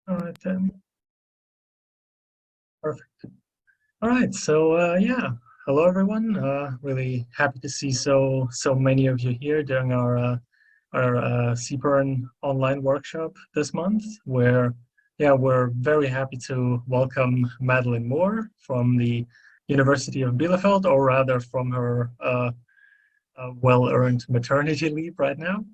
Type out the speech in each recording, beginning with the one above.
All right then. Perfect. All right. So yeah, hello everyone. Really happy to see so many of you here during our CPERN online workshop this month, where yeah, we're very happy to welcome Madelaine Moore from the University of Bielefeld, or rather from her well-earned maternity leave right now.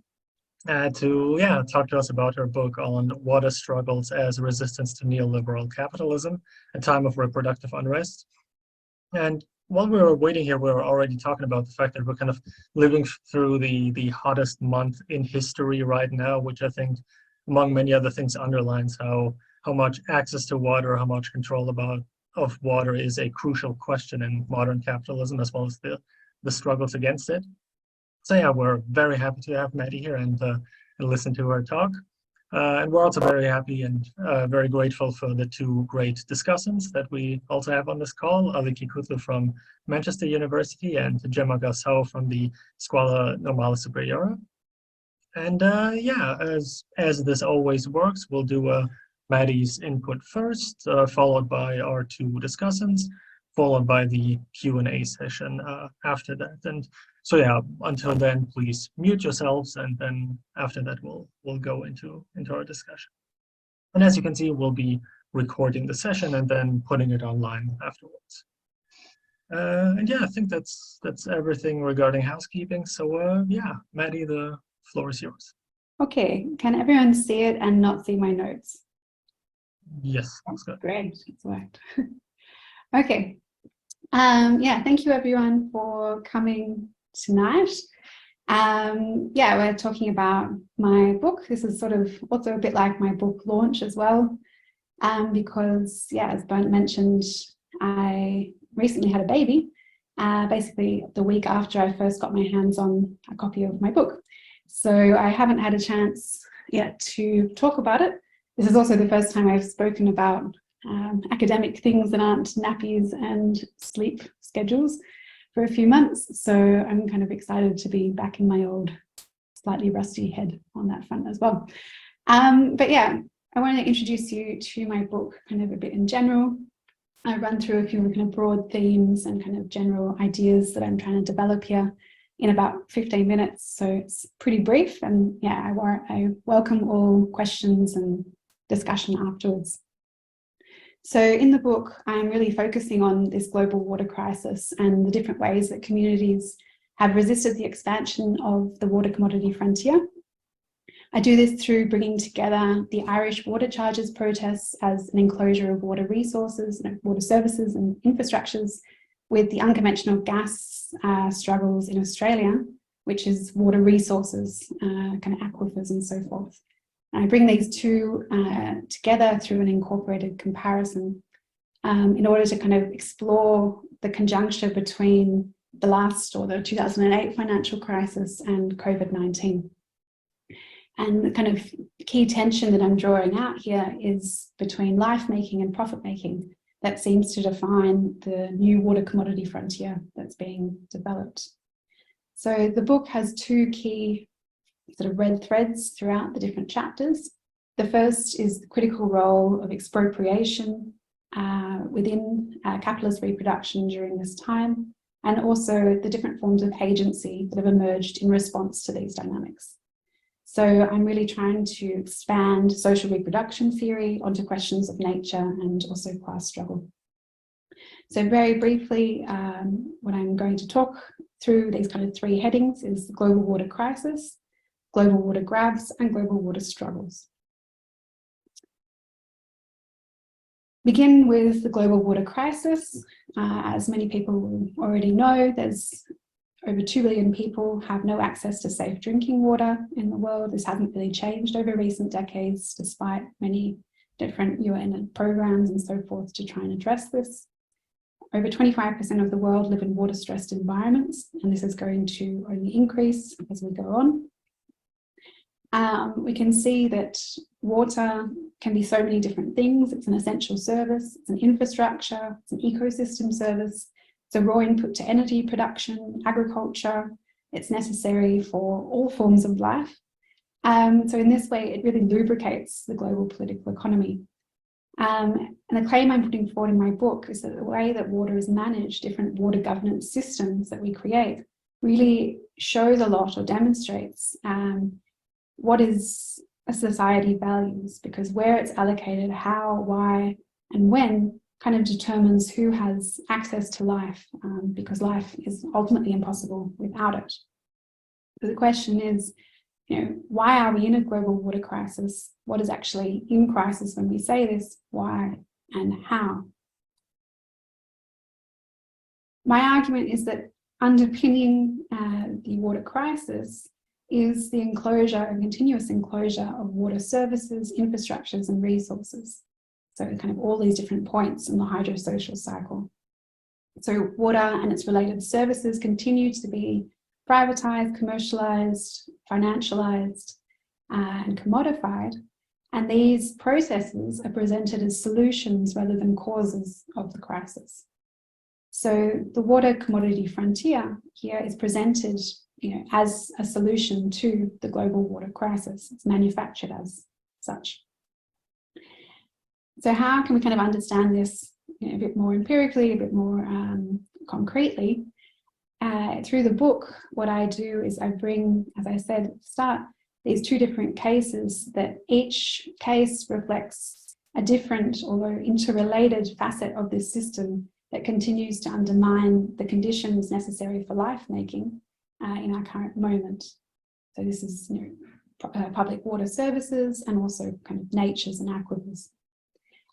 To yeah, talk to us about her book on water struggles as resistance to neoliberal capitalism, a time of reproductive unrest. And while we were waiting here, we were already talking about the fact that we're kind of living through the hottest month in history right now, which I think, among many other things, underlines how much access to water, how much control of water is a crucial question in modern capitalism, as well as the struggles against it. So yeah, we're very happy to have Maddie here and listen to her talk. And we're also very happy and very grateful for the two great discussants that we also have on this call, Aliki from Manchester University and Gemma Gasseau from the Scuola Normale Superiore. And yeah, as this always works, we'll do Maddie's input first, followed by our two discussants, followed by the Q&A session after that. And so yeah, until then, please mute yourselves, and then after that, we'll go into our discussion. And as you can see, we'll be recording the session and then putting it online afterwards. And yeah, I think that's everything regarding housekeeping. So yeah, Maddie, the floor is yours. Okay, can everyone see it and not see my notes? Yes, that's good. Great, it's worked. Okay. Yeah, thank you everyone for coming tonight. Yeah, we're talking about my book. This is sort of also a bit like my book launch as well, because yeah, as Bernd mentioned, I recently had a baby, basically the week after I first got my hands on a copy of my book. So I haven't had a chance yet to talk about it. This is also the first time I've spoken about academic things that aren't nappies and sleep schedules for a few months. So I'm kind of excited to be back in my old, slightly rusty head on that front as well. But yeah, I want to introduce you to my book kind of a bit in general. I run through a few kind of broad themes and kind of general ideas that I'm trying to develop here in about 15 minutes. So it's pretty brief, and yeah, I welcome all questions and discussion afterwards. So in the book, I'm really focusing on this global water crisis and the different ways that communities have resisted the expansion of the water commodity frontier. I do this through bringing together the Irish water charges protests as an enclosure of water resources, water services and infrastructures, with the unconventional gas struggles in Australia, which is water resources, kind of aquifers and so forth. I bring these two together through an incorporated comparison in order to kind of explore the conjuncture between the last, or the 2008 financial crisis, and COVID-19. And the kind of key tension that I'm drawing out here is between life making and profit making that seems to define the new water commodity frontier that's being developed. So the book has two key sort of red threads throughout the different chapters. The first is the critical role of expropriation within capitalist reproduction during this time, and also the different forms of agency that have emerged in response to these dynamics. So I'm really trying to expand social reproduction theory onto questions of nature and also class struggle. So very briefly, what I'm going to talk through these kind of three headings is the global water crisis, global water grabs, and global water struggles. Begin with the global water crisis. As many people already know, there's over 2 billion people have no access to safe drinking water in the world. This hasn't really changed over recent decades, despite many different UN programs and so forth to try and address this. Over 25% of the world live in water-stressed environments, and this is going to only increase as we go on. We can see that water can be so many different things. It's an essential service, it's an infrastructure, it's an ecosystem service, it's a raw input to energy production, agriculture. It's necessary for all forms of life. So in this way, it really lubricates the global political economy. And the claim I'm putting forward in my book is that the way that water is managed, different water governance systems that we create, really shows a lot or demonstrates what is a society values, because where it's allocated, how, why, and when kind of determines who has access to life, because life is ultimately impossible without it. So the question is, why are we in a global water crisis? What is actually in crisis when we say this? Why and how? My argument is that underpinning the water crisis is the enclosure and continuous enclosure of water services, infrastructures, and resources. So kind of all these different points in the hydrosocial cycle. So water and its related services continue to be privatized, commercialized, financialized, and commodified. And these processes are presented as solutions rather than causes of the crisis. So the water commodity frontier here is presented, as a solution to the global water crisis. It's manufactured as such. So how can we kind of understand this a bit more empirically, a bit more concretely? Through the book, what I do is I bring, as I said at the start, these two different cases that each case reflects a different, although interrelated, facet of this system that continues to undermine the conditions necessary for life making in our current moment. So this is public water services and also kind of natures and aquifers.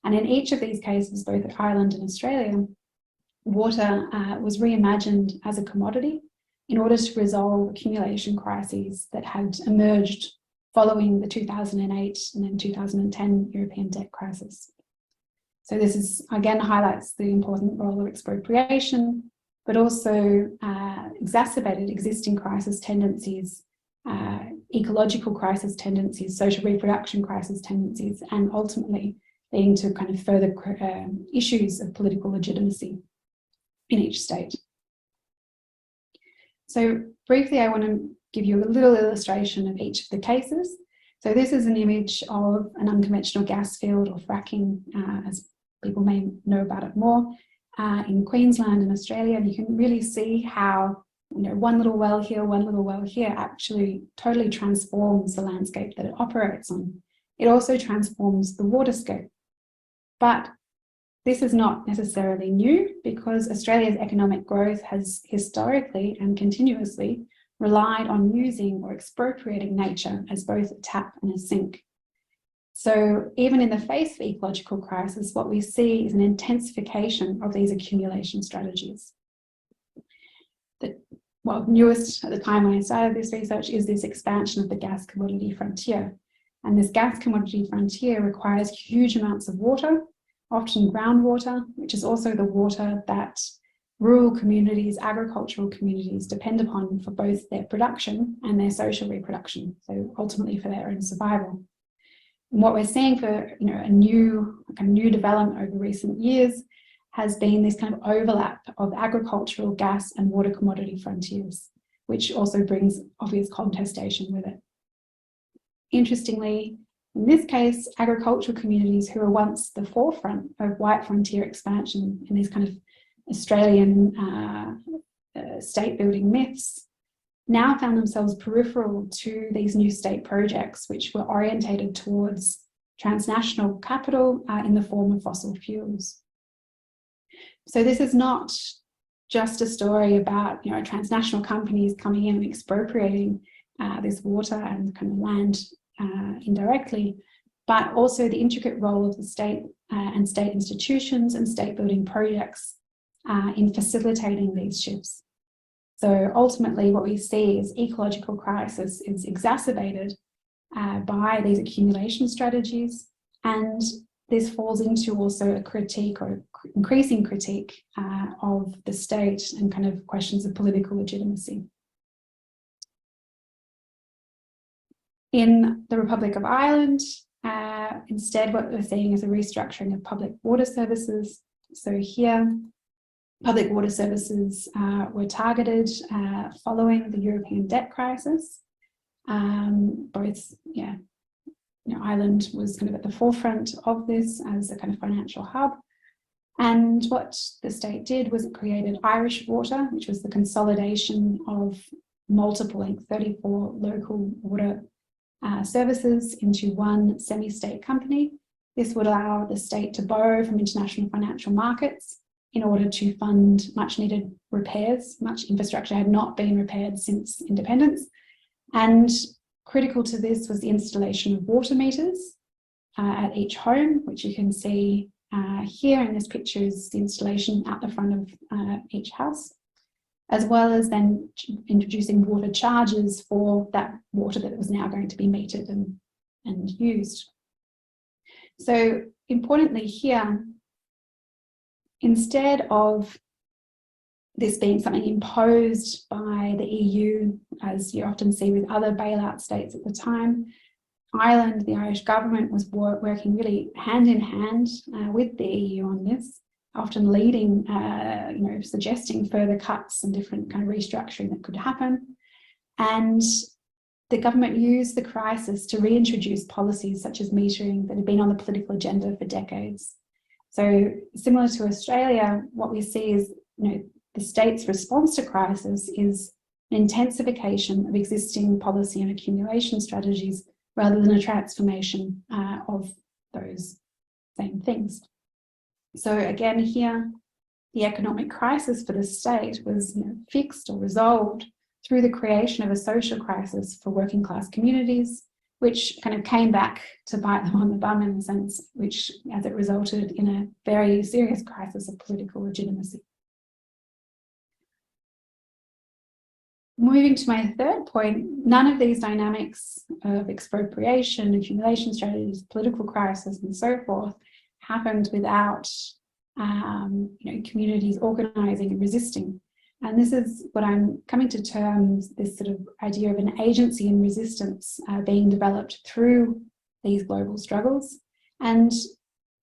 And in each of these cases, both at Ireland and Australia, water was reimagined as a commodity in order to resolve accumulation crises that had emerged following the 2008 and then 2010 European debt crisis. So this is, again, highlights the important role of expropriation, but also exacerbated existing crisis tendencies, ecological crisis tendencies, social reproduction crisis tendencies, and ultimately leading to kind of further issues of political legitimacy in each state. So briefly, I want to give you a little illustration of each of the cases. So this is an image of an unconventional gas field or fracking, as people may know about it more, in Queensland and Australia. And you can really see how one little well here, one little well here actually totally transforms the landscape that it operates on. It also transforms the waterscape. But this is not necessarily new, because Australia's economic growth has historically and continuously relied on using or expropriating nature as both a tap and a sink. So even in the face of ecological crisis, what we see is an intensification of these accumulation strategies. Newest at the time when I started this research is this expansion of the gas commodity frontier. And this gas commodity frontier requires huge amounts of water, often groundwater, which is also the water that rural communities, agricultural communities depend upon for both their production and their social reproduction, so ultimately for their own survival. And what we're seeing for a new development over recent years has been this kind of overlap of agricultural, gas and water commodity frontiers, which also brings obvious contestation with it. Interestingly, in this case, agricultural communities who were once the forefront of white frontier expansion in these kind of Australian state building myths now found themselves peripheral to these new state projects, which were orientated towards transnational capital in the form of fossil fuels. So this is not just a story about transnational companies coming in and expropriating this water and kind of land indirectly, but also the intricate role of the state and state institutions and state building projects in facilitating these shifts. So ultimately what we see is ecological crisis is exacerbated by these accumulation strategies, and this falls into also a critique or increasing critique of the state and kind of questions of political legitimacy. In the Republic of Ireland, instead what we're seeing is a restructuring of public water services. So here, public water services were targeted following the European debt crisis. Both, yeah, Ireland was kind of at the forefront of this as a kind of financial hub. And what the state did was it created Irish Water, which was the consolidation of multiple, like 34 local water services into one semi-state company. This would allow the state to borrow from international financial markets in order to fund much needed repairs. Much infrastructure had not been repaired since independence. And critical to this was the installation of water meters at each home, which you can see here in this picture is the installation at the front of each house, as well as then introducing water charges for that water that was now going to be metered and used. So importantly here, instead of this being something imposed by the EU, as you often see with other bailout states at the time, Ireland, the Irish government, was working really hand in hand with the EU on this, often leading, suggesting further cuts and different kind of restructuring that could happen. And the government used the crisis to reintroduce policies such as metering that had been on the political agenda for decades. So similar to Australia, what we see is, the state's response to crisis is an intensification of existing policy and accumulation strategies rather than a transformation of those same things. So again, here, the economic crisis for the state was fixed or resolved through the creation of a social crisis for working class communities, which kind of came back to bite them on the bum in a sense, which as it resulted in a very serious crisis of political legitimacy. Moving to my third point, none of these dynamics of expropriation, accumulation strategies, political crisis, and so forth happened without communities organising and resisting. And this is what I'm coming to terms, this sort of idea of an agency and resistance being developed through these global struggles. And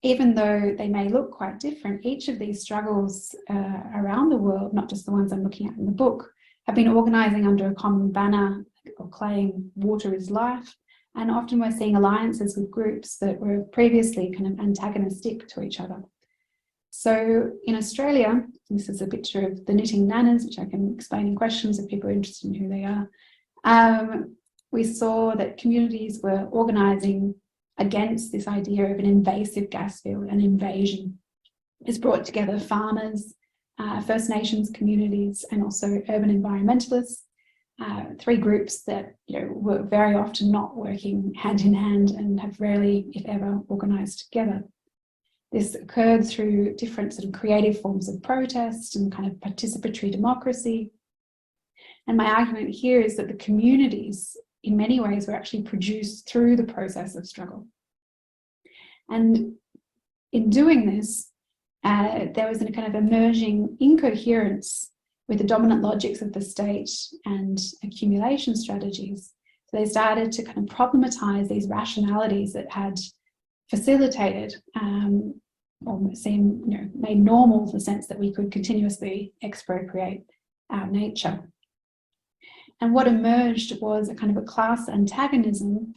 even though they may look quite different, each of these struggles around the world, not just the ones I'm looking at in the book, have been organising under a common banner or claim water is life. And often we're seeing alliances with groups that were previously kind of antagonistic to each other. So in Australia, this is a picture of the knitting nanas, which I can explain in questions if people are interested in who they are. We saw that communities were organising against this idea of an invasive gas field, an invasion. It's brought together farmers, First Nations communities, and also urban environmentalists, three groups that were very often not working hand in hand and have rarely, if ever, organised together. This occurred through different sort of creative forms of protest and kind of participatory democracy. And my argument here is that the communities, in many ways, were actually produced through the process of struggle. And in doing this, there was a kind of emerging incoherence with the dominant logics of the state and accumulation strategies. So they started to kind of problematize these rationalities that had facilitated or seemed made normal the sense that we could continuously expropriate our nature. And what emerged was a kind of a class antagonism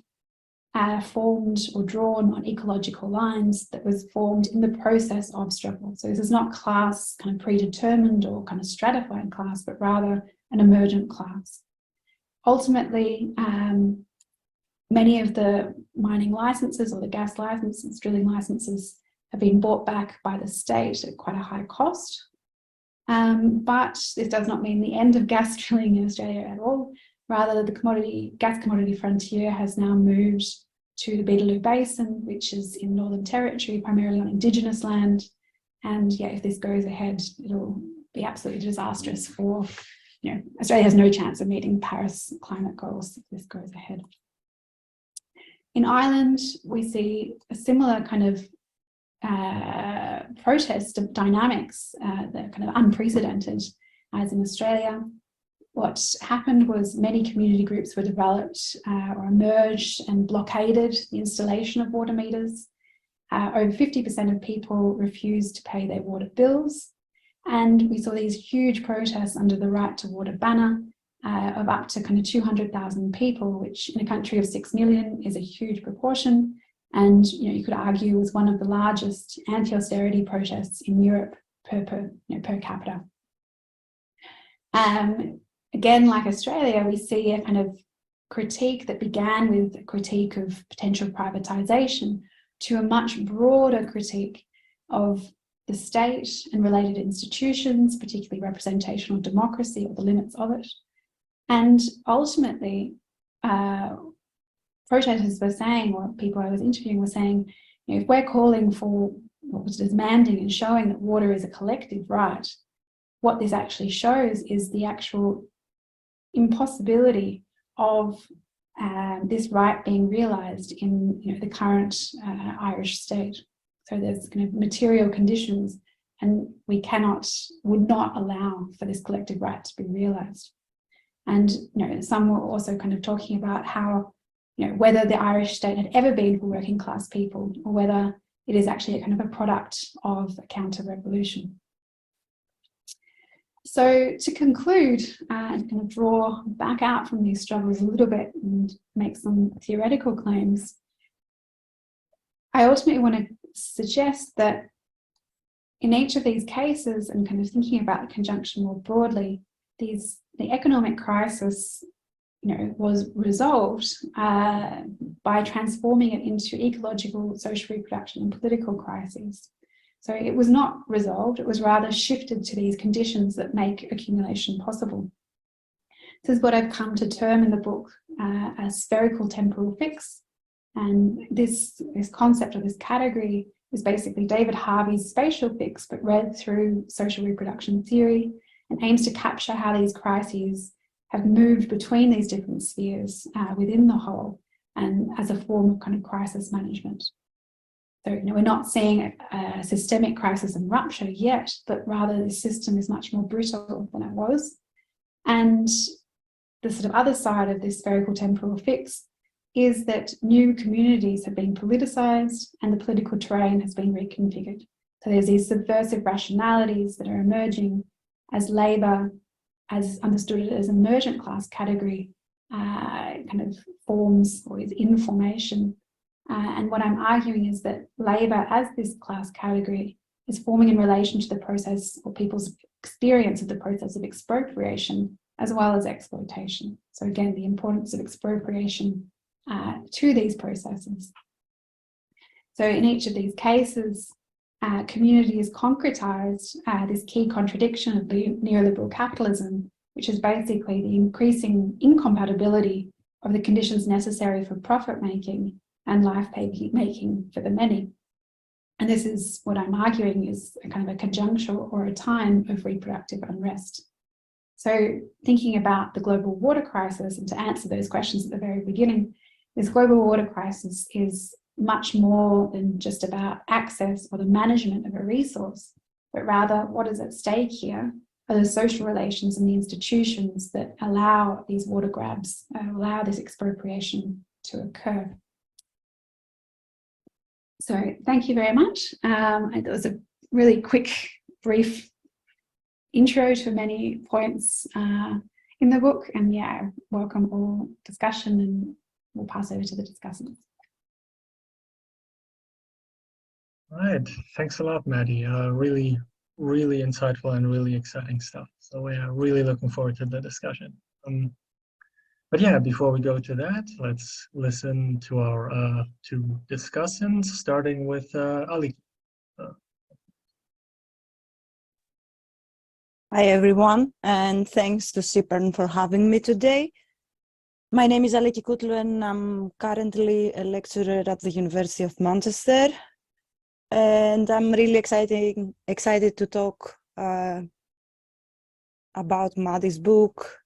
formed or drawn on ecological lines that was formed in the process of struggle. So this is not class kind of predetermined or kind of stratified class, but rather an emergent class. Ultimately, many of the mining licenses or the gas licenses, drilling licenses, have been bought back by the state at quite a high cost. But this does not mean the end of gas drilling in Australia at all. Rather, the gas commodity frontier has now moved to the Beetaloo Basin, which is in Northern Territory, primarily on Indigenous land. And yeah, if this goes ahead, it'll be absolutely disastrous for, Australia has no chance of meeting Paris climate goals if this goes ahead. In Ireland, we see a similar kind of protest of dynamics that are kind of unprecedented as in Australia. What happened was many community groups were developed or emerged and blockaded the installation of water meters. Over 50% of people refused to pay their water bills. And we saw these huge protests under the Right to Water banner of up to kind of 200,000 people, which in a country of 6 million is a huge proportion. And you could argue was one of the largest anti-austerity protests in Europe per capita. Again, like Australia, we see a kind of critique that began with a critique of potential privatisation to a much broader critique of the state and related institutions, particularly representational democracy or the limits of it. And ultimately, protesters were saying, or people I was interviewing were saying, if we're calling for what was demanding and showing that water is a collective right, what this actually shows is the actual impossibility of this right being realised in the current Irish state. So there's kind of material conditions, and we would not allow for this collective right to be realised. And some were also kind of talking about how whether the Irish state had ever been for working class people, or whether it is actually a kind of a product of a counter-revolution. So to conclude and kind of draw back out from these struggles a little bit and make some theoretical claims, I ultimately want to suggest that in each of these cases, and kind of thinking about the conjunction more broadly, the economic crisis was resolved by transforming it into ecological, social reproduction and political crises. So it was not resolved, it was rather shifted to these conditions that make accumulation possible. This is what I've come to term in the book a spherical temporal fix. And this concept or this category is basically David Harvey's spatial fix, but read through social reproduction theory, and aims to capture how these crises have moved between these different spheres within the whole, and as a form of kind of crisis management. So we're not seeing a systemic crisis and rupture yet, but rather the system is much more brittle than it was. And the sort of other side of this spherical temporal fix is that new communities have been politicised and the political terrain has been reconfigured. So there's these subversive rationalities that are emerging as labour, as understood as an emergent class category, kind of forms or is in formation. And what I'm arguing is that labour as this class category is forming in relation to the process or people's experience of the process of expropriation as well as exploitation. So again, the importance of expropriation to these processes. So in each of these cases, community is concretised this key contradiction of the neoliberal capitalism, which is basically the increasing incompatibility of the conditions necessary for profit making and life making for the many. And this is what I'm arguing is a kind of a conjuncture or a time of reproductive unrest. So thinking about the global water crisis, and to answer those questions at the very beginning, this global water crisis is much more than just about access or the management of a resource, but rather what is at stake here are the social relations and the institutions that allow these water grabs, allow this expropriation to occur. So thank you very much. It was a really quick, brief intro to many points in the book, and yeah, welcome all discussion, and we'll pass over to the discussants. All right, thanks a lot, Maddie. Really insightful and really exciting stuff. So we're really looking forward to the discussion. But yeah, before we go to that, let's listen to our two discussants, starting with Aliki. Hi everyone, and thanks to Superiore for having me today. My name is Aliki Koutlou, and I'm currently a lecturer at the University of Manchester. And I'm really excited to talk about Maddie's book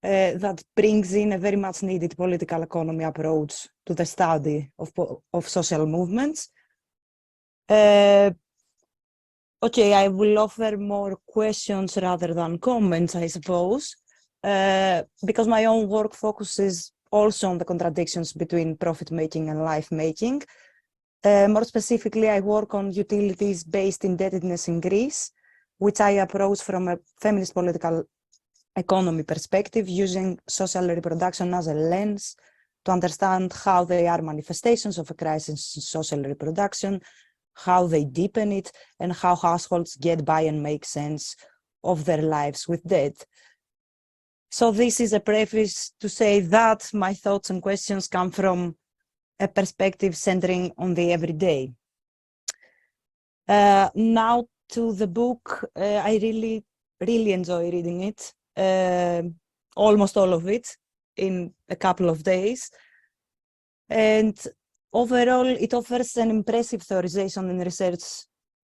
that brings in a very much needed political economy approach to the study of social movements. Okay, I will offer more questions rather than comments, I suppose, because my own work focuses also on the contradictions between profit-making and life-making. More specifically, I work on utilities-based indebtedness in Greece, which I approach from a feminist political economy perspective, using social reproduction as a lens to understand how they are manifestations of a crisis in social reproduction, how they deepen it, and how households get by and make sense of their lives with death. So this is a preface to say that my thoughts and questions come from a perspective centering on the everyday. Now to the book, I really enjoy reading it, almost all of it in a couple of days. And overall, it offers an impressive theorization and research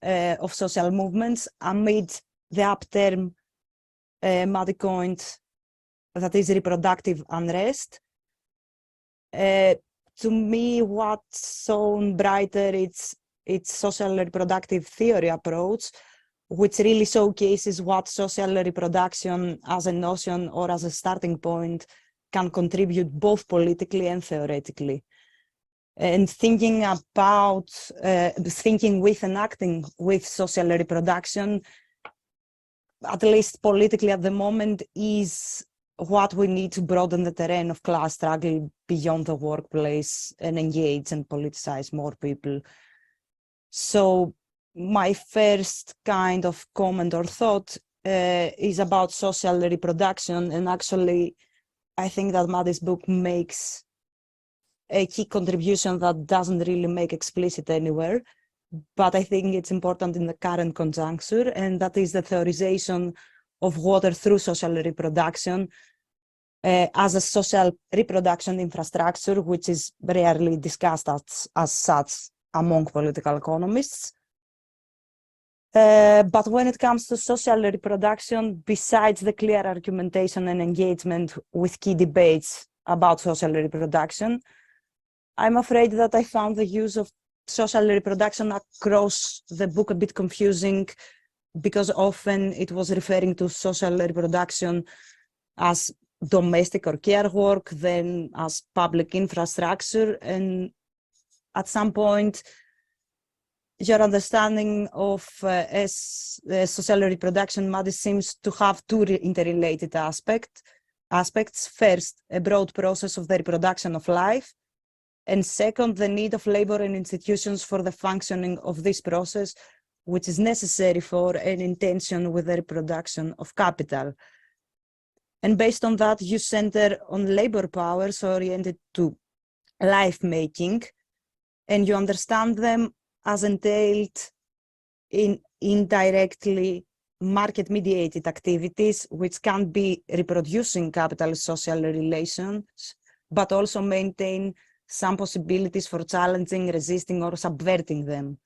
of social movements amid the upterm Maddy coined, that is reproductive unrest. To me, what's shown brighter, it's social reproductive theory approach, which really showcases what social reproduction as a notion or as a starting point can contribute both politically and theoretically. And thinking about, thinking with and acting with social reproduction, at least politically at the moment, is what we need to broaden the terrain of class struggle beyond the workplace and engage and politicize more people. So my first kind of comment or thought is about social reproduction. And actually, I think that Maddy's book makes a key contribution that doesn't really make explicit anywhere, but I think it's important in the current conjuncture, and that is the theorization of water through social reproduction as a social reproduction infrastructure, which is rarely discussed as such among political economists. But when it comes to social reproduction, besides the clear argumentation and engagement with key debates about social reproduction, I'm afraid that I found the use of social reproduction across the book a bit confusing, because often it was referring to social reproduction as domestic or care work, then as public infrastructure, and at some point your understanding of social reproduction, Maddy, seems to have two interrelated aspects. First, a broad process of the reproduction of life, and second, the need of labor and institutions for the functioning of this process, which is necessary for an intention with the reproduction of capital. And based on that, you center on labor powers oriented to life making, and you understand them as entailed in indirectly market-mediated activities, which can be reproducing capitalist social relations, but also maintain some possibilities for challenging, resisting, or subverting them.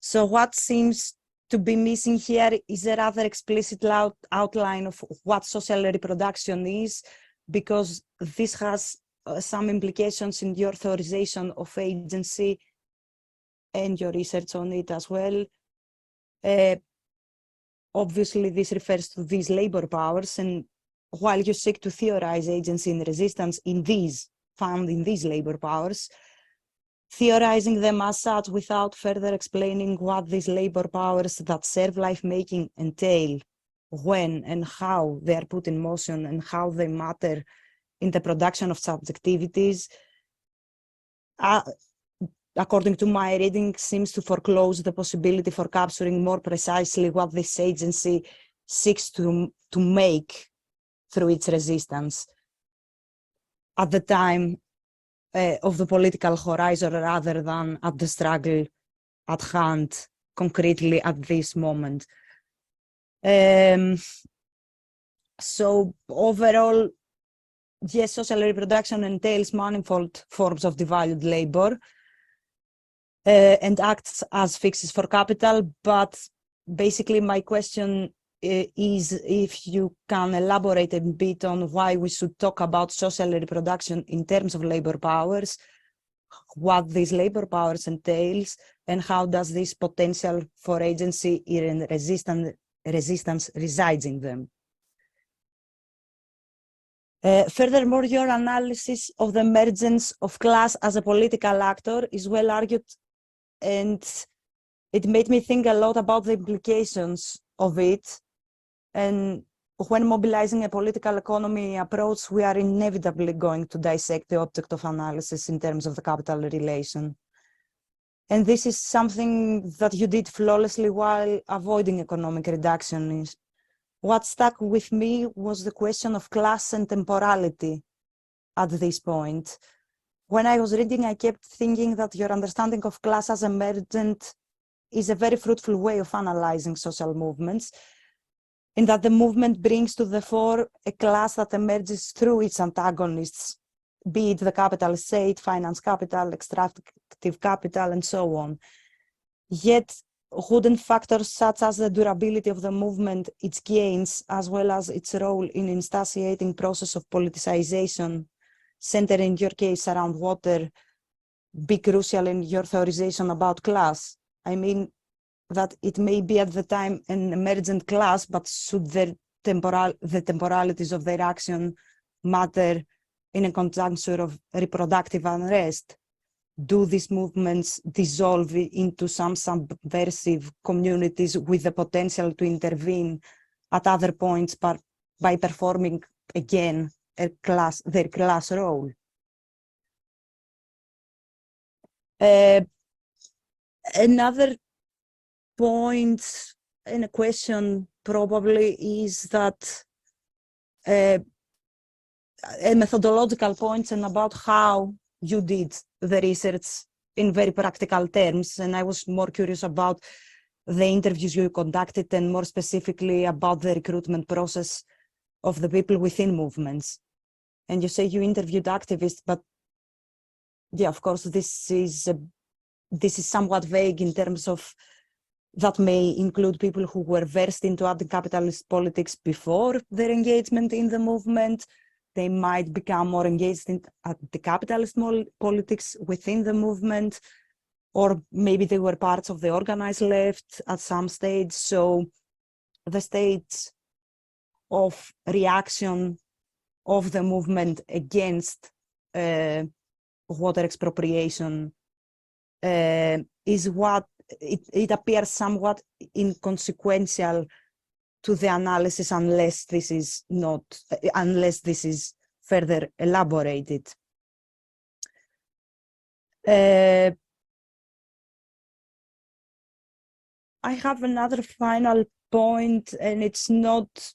So what seems to be missing here is a rather explicit outline of what social reproduction is, because this has some implications in your theorization of agency and your research on it as well. Obviously, this refers to these labor powers, and while you seek to theorize agency and resistance found in these labor powers, theorizing them as such without further explaining what these labor powers that serve life-making entail, when and how they are put in motion, and how they matter in the production of subjectivities, according to my reading, seems to foreclose the possibility for capturing more precisely what this agency seeks to make through its resistance at the time of the political horizon, rather than at the struggle at hand, concretely at this moment. So overall, yes, social reproduction entails manifold forms of devalued labor and acts as fixes for capital, but basically my question is if you can elaborate a bit on why we should talk about social reproduction in terms of labor powers, what these labor powers entails, and how does this potential for agency in resistance resides in them. Furthermore, your analysis of the emergence of class as a political actor is well argued, and it made me think a lot about the implications of it. And when mobilizing a political economy approach, we are inevitably going to dissect the object of analysis in terms of the capital relation. And this is something that you did flawlessly while avoiding economic reduction. What stuck with me was the question of class and temporality at this point. When I was reading, I kept thinking that your understanding of class as emergent is a very fruitful way of analyzing social movements, in that the movement brings to the fore a class that emerges through its antagonists, be it the capital state, finance capital, extractive capital, and so on. Yet, wouldn't factors such as the durability of the movement, its gains, as well as its role in instantiating process of politicization, centered in your case around water, be crucial in your theorization about class? I mean, that it may be at the time an emergent class, but should the temporalities of their action matter in a conjuncture of reproductive unrest? Do these movements dissolve into some subversive communities with the potential to intervene at other points by performing again their class role? Another point in a question probably is that a methodological point and about how you did the research in very practical terms. And I was more curious about the interviews you conducted and more specifically about the recruitment process of the people within movements. And you say you interviewed activists, but yeah, of course, this is somewhat vague in terms of that may include people who were versed into anti-capitalist politics before their engagement in the movement. They might become more engaged in anti-capitalist politics within the movement, or maybe they were parts of the organized left at some stage. So the stage of reaction of the movement against water expropriation is what it appears somewhat inconsequential to the analysis unless this is further elaborated. I have another final point, and it's not,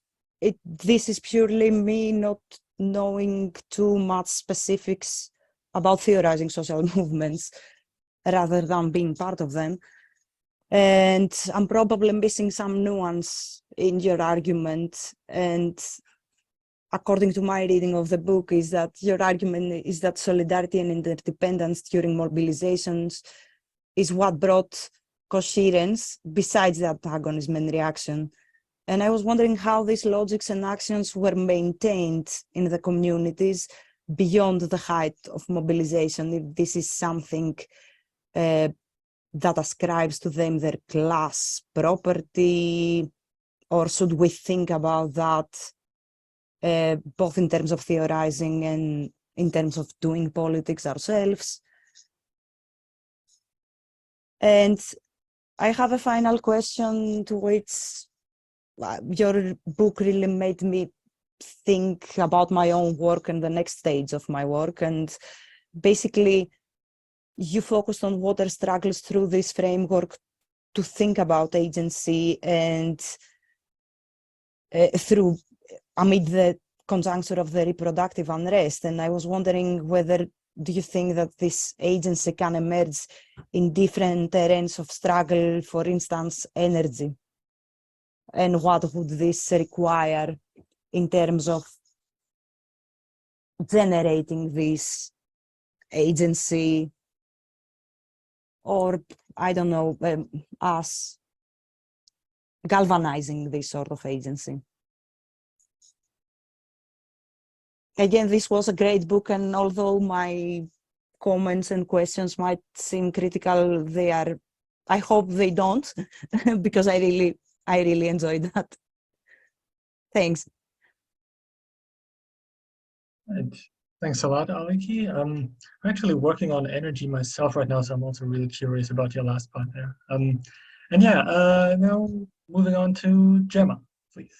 this is purely me not knowing too much specifics about theorizing social movements rather than being part of them. And I'm probably missing some nuance in your argument. And according to my reading of the book, is that your argument is that solidarity and interdependence during mobilizations is what brought coherence besides the antagonism and reaction. And I was wondering how these logics and actions were maintained in the communities beyond the height of mobilization, if this is something that ascribes to them their class property, or should we think about that both in terms of theorizing and in terms of doing politics ourselves? And I have a final question to which your book really made me think about my own work and the next stage of my work. And basically, you focused on water struggles through this framework to think about agency and amid the conjuncture of the reproductive unrest. And I was wondering whether, do you think that this agency can emerge in different terrains of struggle, for instance, energy? And what would this require in terms of generating this agency, or I don't know, us galvanizing this sort of agency? Again, this was a great book, and although my comments and questions might seem critical, I hope they don't, because I really enjoyed that. Thanks. Right. Thanks a lot, Aliki. I'm actually working on energy myself right now, so I'm also really curious about your last part there. And yeah, now moving on to Gemma, please.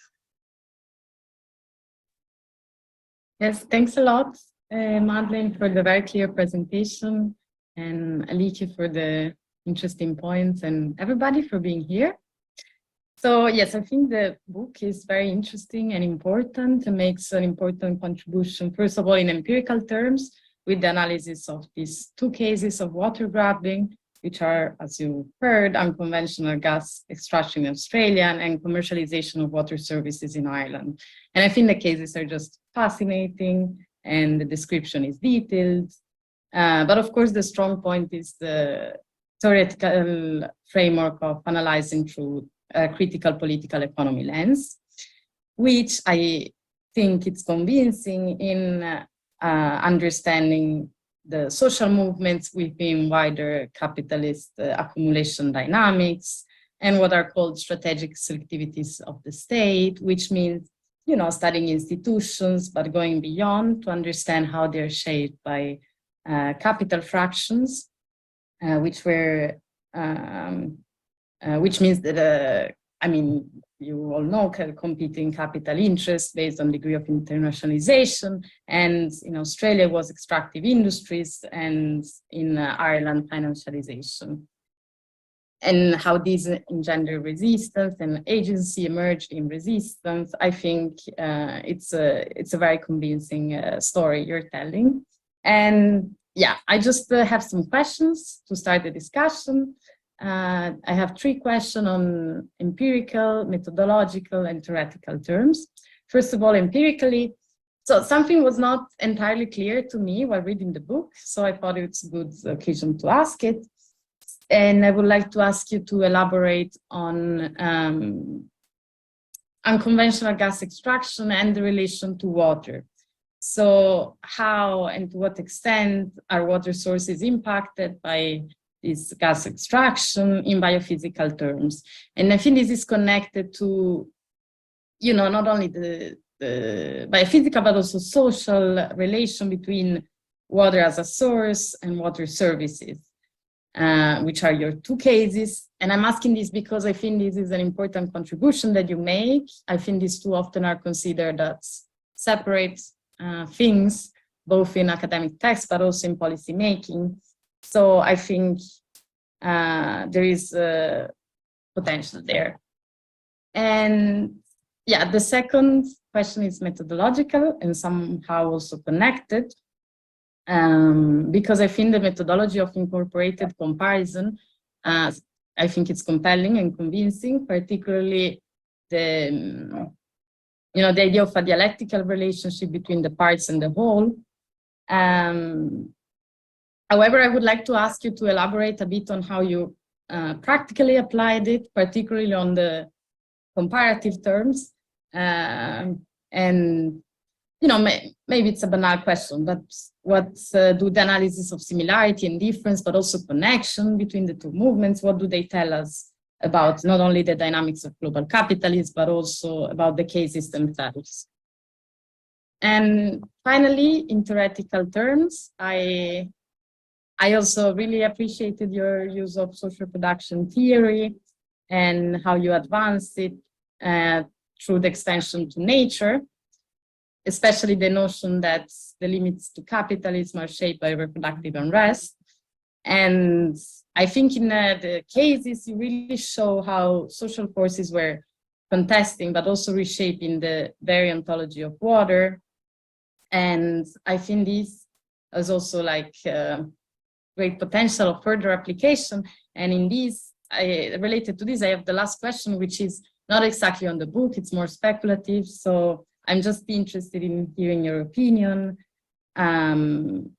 Yes, thanks a lot, Madeleine, for the very clear presentation, and Aliki for the interesting points, and everybody for being here. So yes, I think the book is very interesting and important and makes an important contribution, first of all, in empirical terms, with the analysis of these two cases of water grabbing, which are, as you heard, unconventional gas extraction in Australia and commercialization of water services in Ireland. And I think the cases are just fascinating and the description is detailed. But of course, the strong point is the theoretical framework of analyzing through a critical political economy lens, which I think it's convincing in understanding the social movements within wider capitalist accumulation dynamics and what are called strategic selectivities of the state, which means, you know, studying institutions, but going beyond to understand how they're shaped by capital fractions, which means that, I mean, you all know competing capital interests based on degree of internationalization, and in Australia was extractive industries, and in Ireland financialization, and how these engender resistance and agency emerged in resistance. I think it's a very convincing story you're telling. And yeah, I just have some questions to start the discussion. I have 3 questions on empirical, methodological, and theoretical terms. First of all, empirically, so something was not entirely clear to me while reading the book, so I thought it's a good occasion to ask it. And I would like to ask you to elaborate on unconventional gas extraction and the relation to water. So how and to what extent are water sources impacted by this gas extraction in biophysical terms? And I think this is connected to, you know, not only the biophysical, but also social relation between water as a source and water services, which are your 2 cases. And I'm asking this because I think this is an important contribution that you make. I think these 2 often are considered as separate things, both in academic texts, but also in policy making. So I think there is potential there. And yeah, the second question is methodological and somehow also connected, because I think the methodology of incorporated comparison, I think it's compelling and convincing, particularly the idea of a dialectical relationship between the parts and the whole. However, I would like to ask you to elaborate a bit on how you practically applied it, particularly on the comparative terms. And, you know, maybe it's a banal question, but what do the analysis of similarity and difference, but also connection between the 2 movements, what do they tell us about not only the dynamics of global capitalism, but also about the cases themselves? And finally, in theoretical terms, I also really appreciated your use of social production theory and how you advanced it through the extension to nature, especially the notion that the limits to capitalism are shaped by reproductive unrest. And I think in the cases, you really show how social forces were contesting, but also reshaping the very ontology of water. And I think this is also like great potential of further application. And in this, related to this, I have the last question, which is not exactly on the book, it's more speculative. So I'm just interested in hearing your opinion on,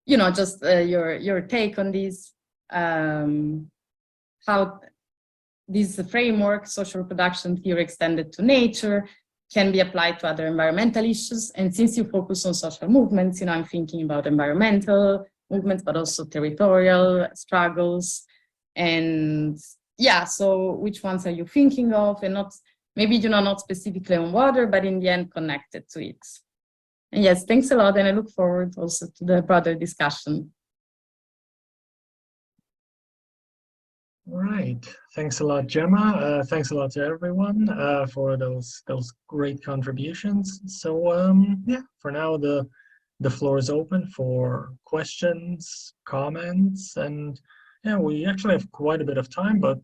you know, just your take on this, how this framework, social production theory extended to nature, can be applied to other environmental issues. And since you focus on social movements, you know, I'm thinking about environmental movements, but also territorial struggles. And yeah, so which ones are you thinking of? And not, maybe, you know, not specifically on water, but in the end connected to it. And yes, thanks a lot. And I look forward also to the broader discussion. Right. Thanks a lot, Gemma. Thanks a lot to everyone for those great contributions. So yeah, for now the floor is open for questions, comments, and yeah, we actually have quite a bit of time, but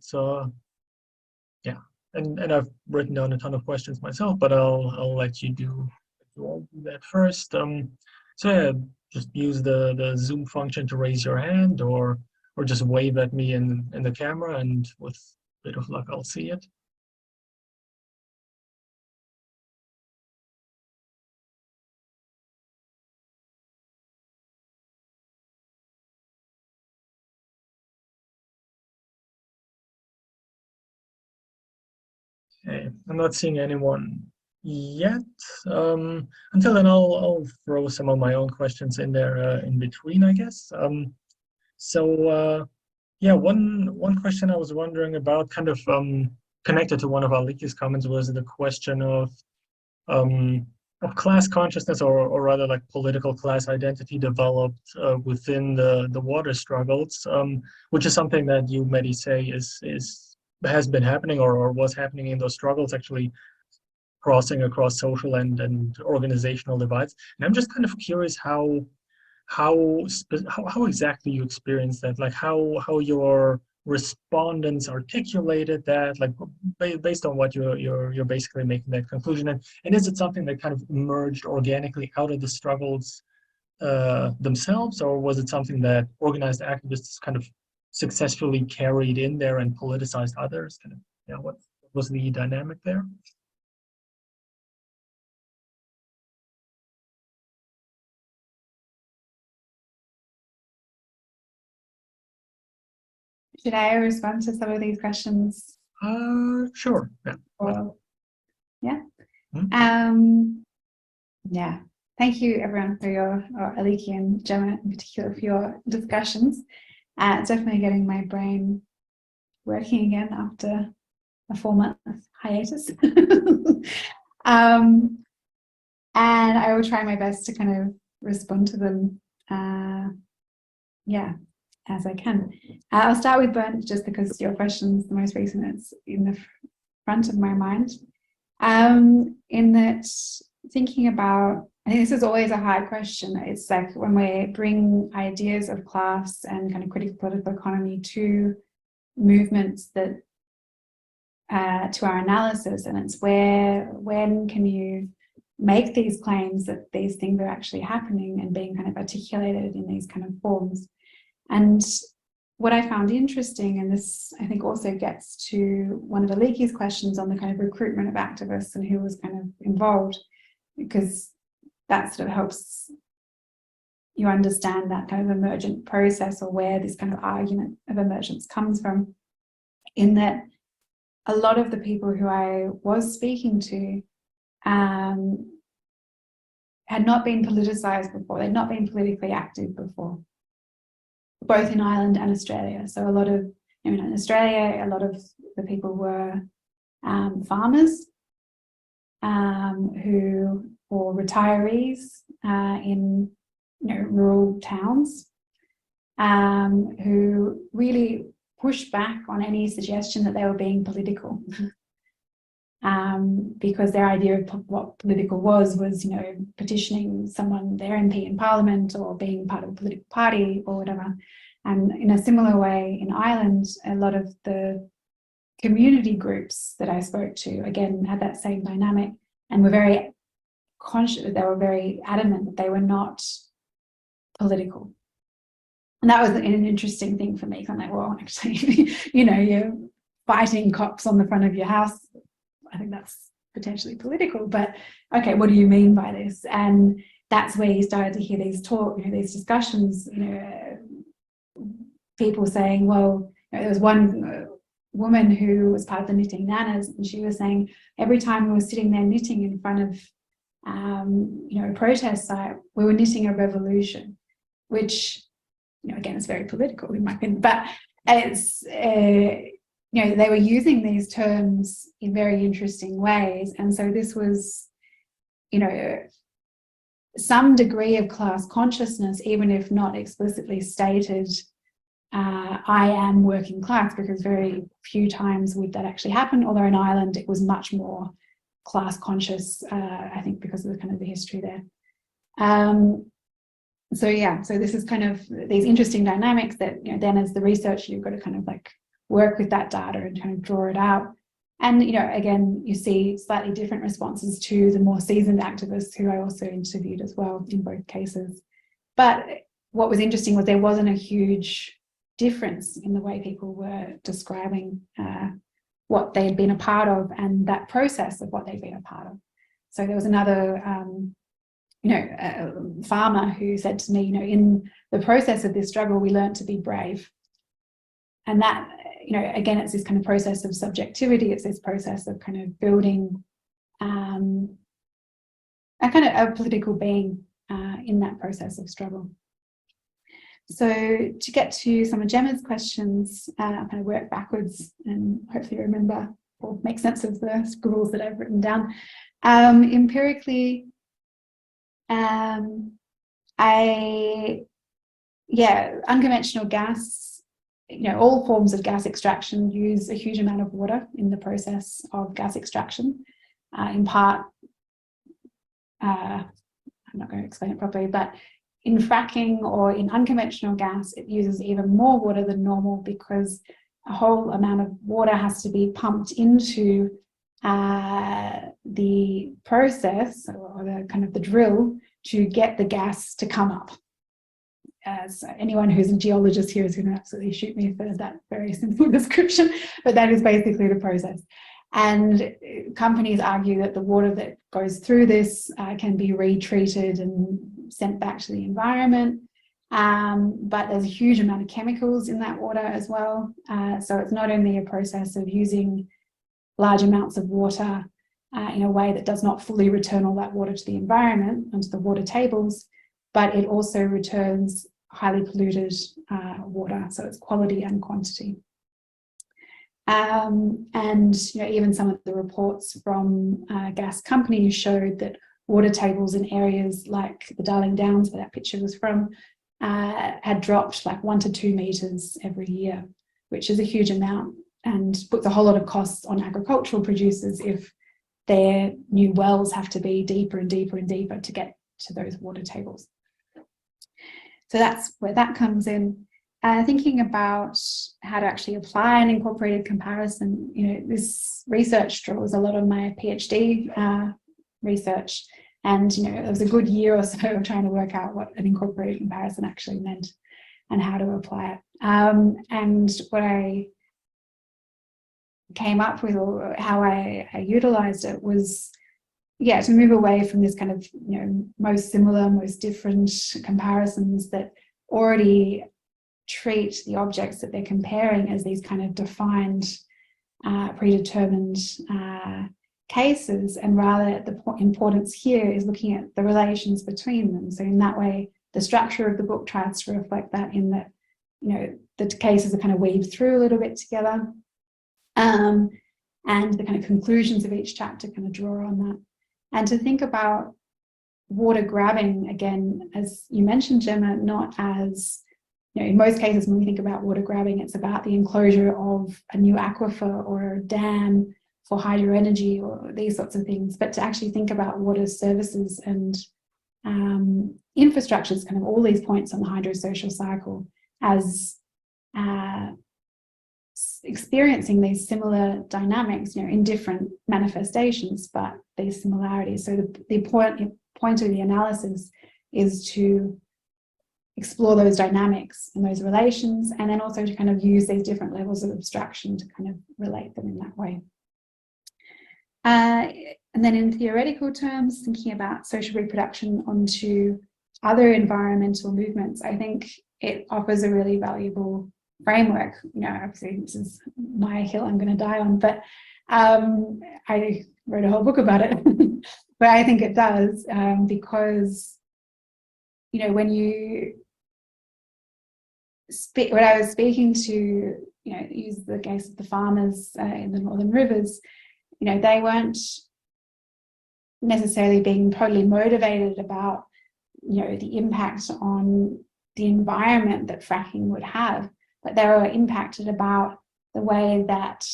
yeah, and I've written down a ton of questions myself, but I'll let you all do that first. So yeah, just use the Zoom function to raise your hand, or just wave at me in the camera, and with a bit of luck, I'll see it. Okay, I'm not seeing anyone yet. Until then, I'll throw some of my own questions in there in between, I guess. Yeah, one question I was wondering about, kind of connected to one of Aliki's comments, was the question of class consciousness, or rather like political class identity developed within the water struggles, which is something that you, Medi, say has been happening, or was happening in those struggles, actually crossing across social and organizational divides. And I'm just kind of curious how exactly you experience that, like how your respondents articulated that, like based on what you're basically making that conclusion. And is it something that kind of emerged organically out of the struggles themselves, or was it something that organized activists kind of successfully carried in there and politicized others? Kind of, yeah, what was the dynamic there? Should I respond to some of these questions? Sure. Yeah. Or, yeah. Hmm? Yeah. Thank you, everyone, for or Aliki and Gemma in particular, for your discussions. It's definitely getting my brain working again after a 4-month hiatus. And I will try my best to kind of respond to them, yeah, as I can. I'll start with Bernd, just because your question's the most recent. It's in the front of my mind. In that, thinking about, I think this is always a hard question. It's like when we bring ideas of class and kind of critical political economy to movements that to our analysis, and it's when can you make these claims that these things are actually happening and being kind of articulated in these kind of forms. And what I found interesting, and this I think also gets to one of Aliki's questions on the kind of recruitment of activists and who was kind of involved, because that sort of helps you understand that kind of emergent process, or where this kind of argument of emergence comes from, in that a lot of the people who I was speaking to had not been politicized before. They'd not been politically active before, both in Ireland and Australia. So a lot of, in Australia, a lot of the people were farmers who, or retirees in rural towns, who really pushed back on any suggestion that they were being political. Because their idea of what political was petitioning someone, their MP in Parliament, or being part of a political party or whatever. And in a similar way, in Ireland, a lot of the community groups that I spoke to, again, had that same dynamic, and were very conscious, they were very adamant that they were not political. And that was an interesting thing for me, because I'm like, well, actually, you're fighting cops on the front of your house. I think that's potentially political, but okay, what do you mean by this? And that's where you started to hear these these discussions, people saying, well, there was one woman who was part of the knitting nanas, and she was saying every time we were sitting there knitting in front of a protest site, we were knitting a revolution, which again, it's very political in my opinion, but it's they were using these terms in very interesting ways. And so this was some degree of class consciousness, even if not explicitly stated I am working class, because very few times would that actually happen, although in Ireland it was much more class conscious, I think because of the kind of the history there. So yeah, so this is kind of these interesting dynamics that, you know, then as the researcher, you've got to kind of like work with that data and kind of draw it out. And, you know, again, you see slightly different responses to the more seasoned activists who I also interviewed as well in both cases. But what was interesting was there wasn't a huge difference in the way people were describing what they'd been a part of and that process of what they'd been a part of. So there was another a farmer who said to me, you know, in the process of this struggle, we learned to be brave. And that, you know, again, it's this kind of process of subjectivity. It's this process of kind of building a kind of a political being in that process of struggle. So to get to some of Gemma's questions, I'll kind of work backwards and hopefully remember or make sense of the scribbles that I've written down. Empirically, unconventional gas, you know, all forms of gas extraction use a huge amount of water in the process of gas extraction. In part, I'm not going to explain it properly, but in fracking or in unconventional gas, it uses even more water than normal because a whole amount of water has to be pumped into the process or the kind of the drill to get the gas to come up. As anyone who's a geologist here is going to absolutely shoot me for that very simple description, but that is basically the process. And companies argue that the water that goes through this can be retreated and sent back to the environment. But there's a huge amount of chemicals in that water as well. So it's not only a process of using large amounts of water in a way that does not fully return all that water to the environment and to the water tables, but it also returns highly polluted water. So it's quality and quantity. And you know, even some of the reports from gas companies showed that water tables in areas like the Darling Downs, where that picture was from, had dropped like 1 to 2 meters every year, which is a huge amount and puts a whole lot of costs on agricultural producers if their new wells have to be deeper and deeper and deeper to get to those water tables. So that's where that comes in. Thinking about how to actually apply an incorporated comparison, you know, this research draws a lot of my PhD research, and you know, it was a good year or so of trying to work out what an incorporated comparison actually meant and how to apply it. And what I came up with, or how I utilized it, was to move away from this kind of, you know, most similar, most different comparisons that already treat the objects that they're comparing as these kind of defined, predetermined cases, and rather the importance here is looking at the relations between them. So in that way, the structure of the book tries to reflect that, in that, you know, the cases are kind of weaved through a little bit together, and the kind of conclusions of each chapter kind of draw on that. And to think about water grabbing, again, as you mentioned, Gemma, not as, you know, in most cases when we think about water grabbing, it's about the enclosure of a new aquifer or a dam for hydro energy or these sorts of things, but to actually think about water services and infrastructures, kind of all these points on the hydrosocial cycle, as experiencing these similar dynamics, you know, in different manifestations, but these similarities. So the important point of the analysis is to explore those dynamics and those relations, and then also to kind of use these different levels of abstraction to kind of relate them in that way. And then in theoretical terms, thinking about social reproduction onto other environmental movements, I think it offers a really valuable framework. You know, obviously this is my hill I'm going to die on, but I wrote a whole book about it. But I think it does, because, you know, when I was speaking to, you know, use the case of the farmers in the Northern Rivers, you know, they weren't necessarily being totally motivated about, you know, the impact on the environment that fracking would have, but they were impacted about the way that,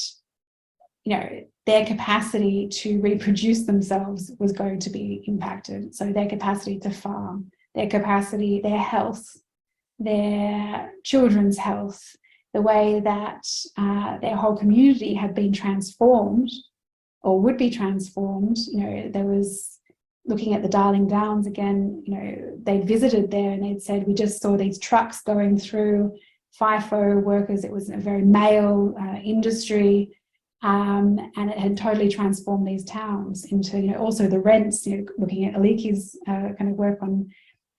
you know, their capacity to reproduce themselves was going to be impacted. So their capacity to farm, their capacity, their health, their children's health, the way that their whole community had been transformed or would be transformed. You know, there was, looking at the Darling Downs again, you know, they visited there and they'd said, we just saw these trucks going through, FIFO workers, it was a very male industry, and it had totally transformed these towns into, you know, also the rents, you know, looking at Aliki's kind of work on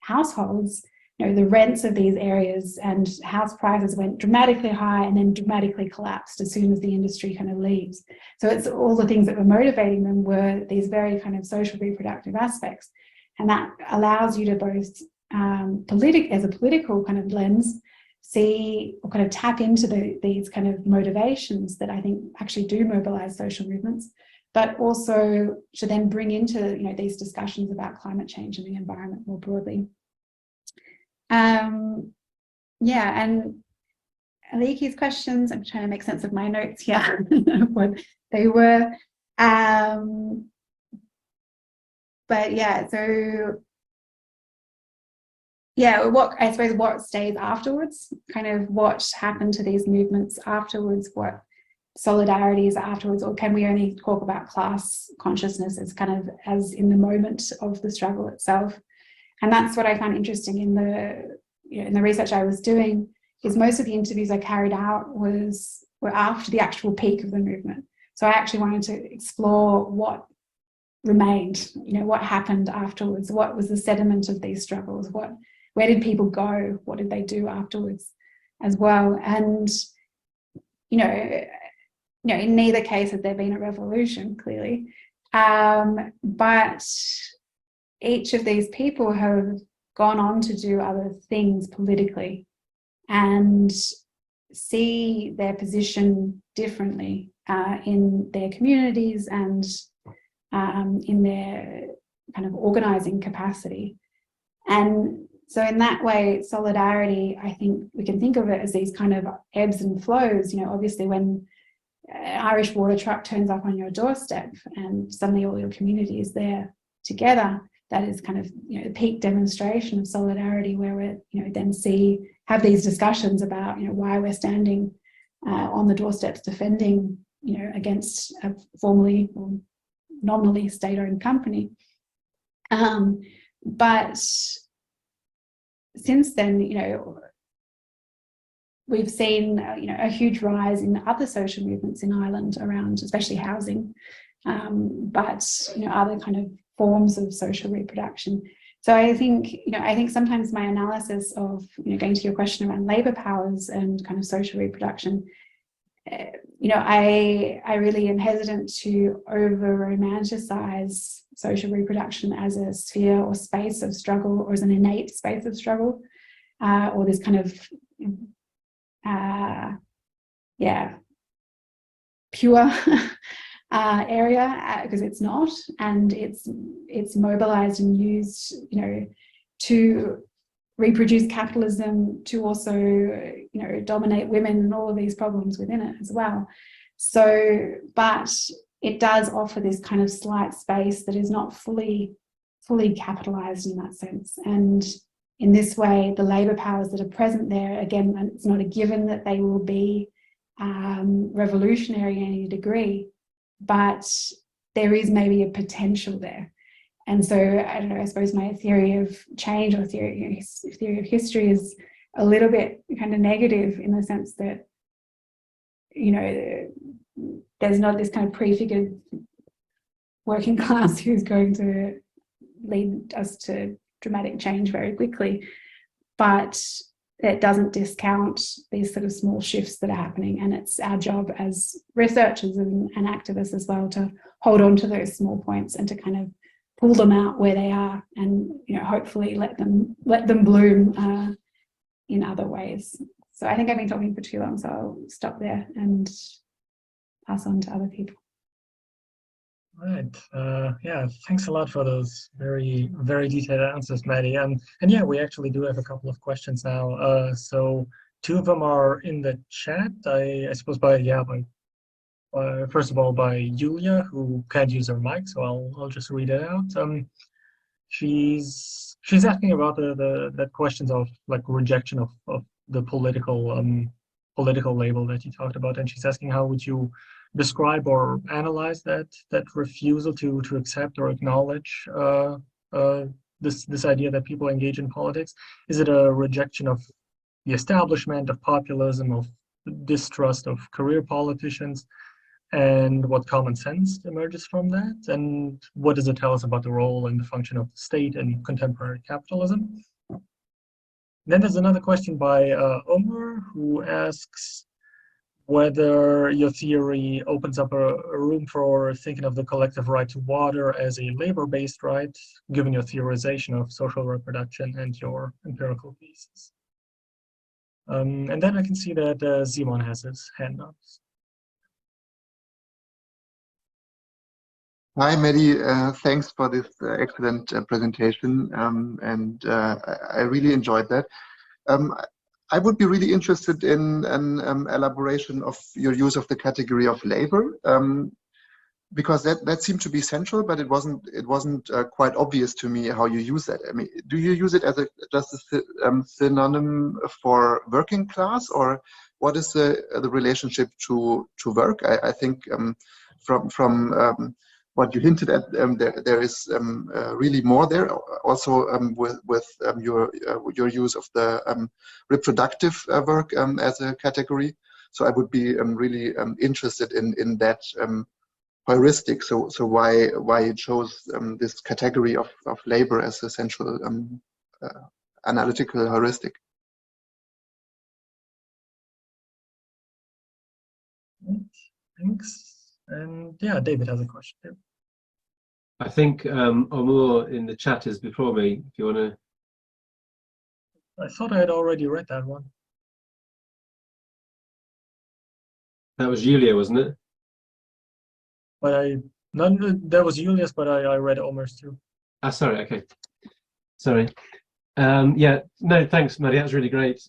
households, you know, the rents of these areas and house prices went dramatically high and then dramatically collapsed as soon as the industry kind of leaves. So it's all the things that were motivating them were these very kind of social reproductive aspects. And that allows you to both, as a political kind of lens, see or kind of tap into these kind of motivations that I think actually do mobilize social movements, but also to then bring into, you know, these discussions about climate change and the environment more broadly. Yeah, and Aliki's questions, I'm trying to make sense of my notes here, what they were. But yeah, so yeah, I suppose what stays afterwards, kind of what happened to these movements afterwards, what solidarities afterwards, or can we only talk about class consciousness as kind of as in the moment of the struggle itself? And that's what I found interesting in the, you know, in the research I was doing, is most of the interviews I carried out were after the actual peak of the movement. So I actually wanted to explore what remained, you know, what happened afterwards, what was the sediment of these struggles, where did people go, what did they do afterwards as well. And, you know, in neither case had there been a revolution, clearly, but each of these people have gone on to do other things politically and see their position differently in their communities and in their kind of organizing capacity. And so in that way, solidarity, I think we can think of it as these kind of ebbs and flows. You know, obviously when an Irish water truck turns up on your doorstep and suddenly all your community is there together, that is kind of, you know, the peak demonstration of solidarity, where we, you know, then have these discussions about, you know, why we're standing on the doorsteps defending, you know, against a formally or nominally state-owned company. But since then, you know, we've seen, you know, a huge rise in other social movements in Ireland around, especially housing, but, you know, other kind of forms of social reproduction. So I think, you know, sometimes my analysis of, you know, going to your question around labour powers and kind of social reproduction, you know, I really am hesitant to over-romanticize social reproduction as a sphere or space of struggle, or as an innate space of struggle, or this kind of, pure area, because it's not, and it's mobilized and used, you know, to reproduce capitalism, to also, you know, dominate women and all of these problems within it as well. So, but it does offer this kind of slight space that is not fully capitalized in that sense. And in this way, the labour powers that are present there, again, it's not a given that they will be revolutionary in any degree, but there is maybe a potential there. And so, I don't know, I suppose my theory of change, or theory of history, is a little bit kind of negative, in the sense that, you know, there's not this kind of prefigured working class who's going to lead us to dramatic change very quickly, but it doesn't discount these sort of small shifts that are happening. And it's our job as researchers and activists as well to hold on to those small points and to kind of pull them out where they are, and, you know, hopefully let them bloom in other ways. So I think I've been talking for too long, so I'll stop there and pass on to other people. Right. Yeah, thanks a lot for those very, very detailed answers, Maddie. And yeah, we actually do have a couple of questions now. So two of them are in the chat. I suppose first of all by Julia, who can't use her mic, so I'll just read it out. She's asking about the questions of like rejection of the political label that you talked about, and she's asking how would you describe or analyze that refusal to accept or acknowledge this idea that people engage in politics? Is it a rejection of the establishment, of populism, of distrust of career politicians? And what common sense emerges from that? And what does it tell us about the role and the function of the state in contemporary capitalism? Then there's another question by Omar, who asks whether your theory opens up a room for thinking of the collective right to water as a labor-based right, given your theorization of social reproduction and your empirical thesis. And then I can see that Simon has his hand up. Hi, Maddie. Thanks for this excellent presentation, and I really enjoyed that. I would be really interested in an elaboration of your use of the category of labor, because that seemed to be central, but it wasn't quite obvious to me how you use that. I mean, do you use it as just a synonym for working class, or what is the relationship to work? I think from what you hinted at, there is really more there. Also, with your use of the reproductive work as a category. So I would be really interested in that heuristic. So why you chose this category of labor as a central analytical heuristic. Thanks. And yeah, David has a question too. I think Omar in the chat is before me, if you want to. I thought I had already read that one. That was Julia, wasn't it? But that was Julia's, but I read Omar's too. Ah, sorry, okay. Sorry. Yeah, no, thanks, Maddie, that was really great.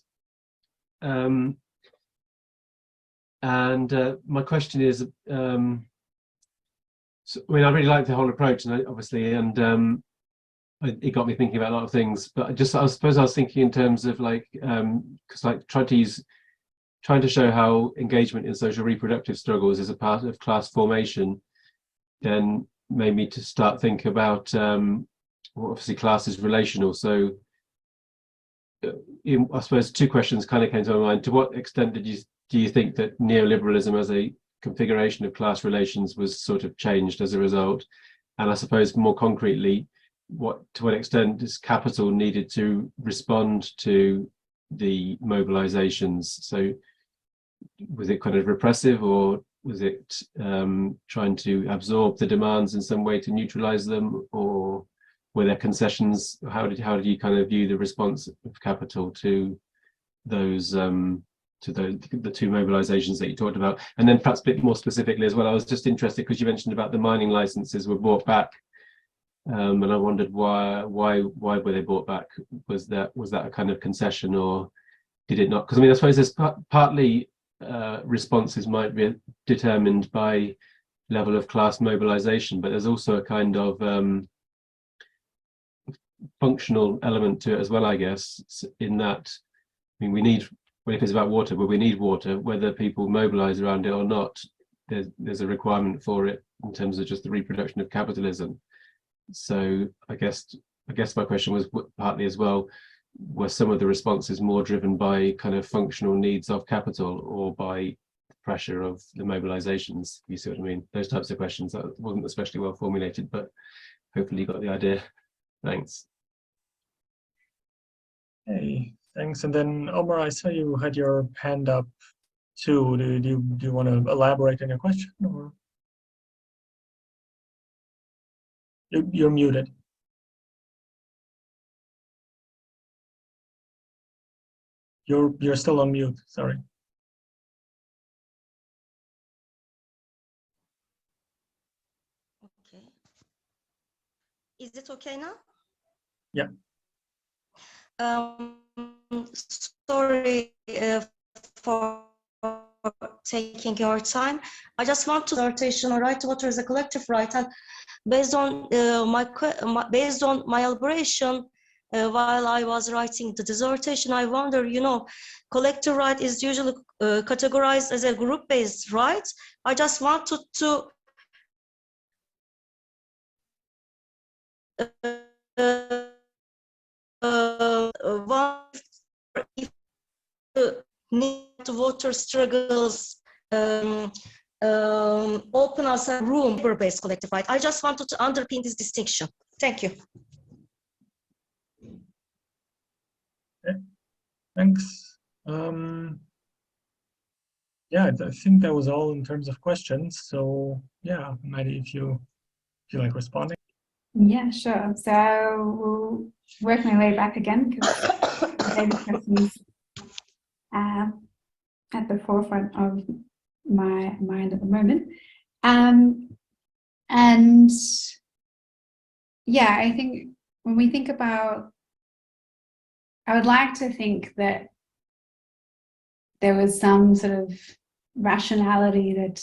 And my question is, so, I mean, I really like the whole approach, and it got me thinking about a lot of things. But I suppose I was thinking in terms of like, because like trying to show how engagement in social reproductive struggles is a part of class formation, then made me to start thinking about well, obviously class is relational. So I suppose two questions kind of came to my mind. To what extent do you think that neoliberalism as a configuration of class relations was sort of changed as a result? And I suppose more concretely, to what extent is capital needed to respond to the mobilizations? So was it kind of repressive, or was it trying to absorb the demands in some way to neutralize them, or were there concessions? How did you kind of view the response of capital to those the two mobilizations that you talked about? And then perhaps a bit more specifically as well, I was just interested because you mentioned about the mining licenses were bought back, and I wondered why were they bought back? Was that a kind of concession, or did it not? Because I mean, I suppose there's partly responses might be determined by level of class mobilization, but there's also a kind of functional element to it as well, I guess, in that, I mean, we need, if it's about water, but we need water, whether people mobilize around it or not, there's a requirement for it in terms of just the reproduction of capitalism. So I guess my question was partly as well, were some of the responses more driven by kind of functional needs of capital or by pressure of the mobilizations? You see what I mean? Those types of questions. That wasn't especially well formulated, but hopefully you got the idea. Thanks. Hey, thanks. And then Omar, I saw you had your hand up too. Do you want to elaborate on your question, or you're muted? You're still on mute. Sorry. Okay. Is it okay now? Yeah. sorry for taking your time. I just want to dissertation right to water is a collective right, and based on my elaboration while I was writing the dissertation, I wonder, collective right is usually categorized as a group-based right. I just wanted to if the need to water struggles open us a room for based collective right. I just wanted to underpin this distinction. Thank you. Okay. Thanks. Yeah, I think that was all in terms of questions. So yeah, Maddie, if you feel like responding. Yeah, sure. So we'll work my way back again because the questions at the forefront of my mind at the moment. And yeah, I think when we think about, I would like to think that there was some sort of rationality that,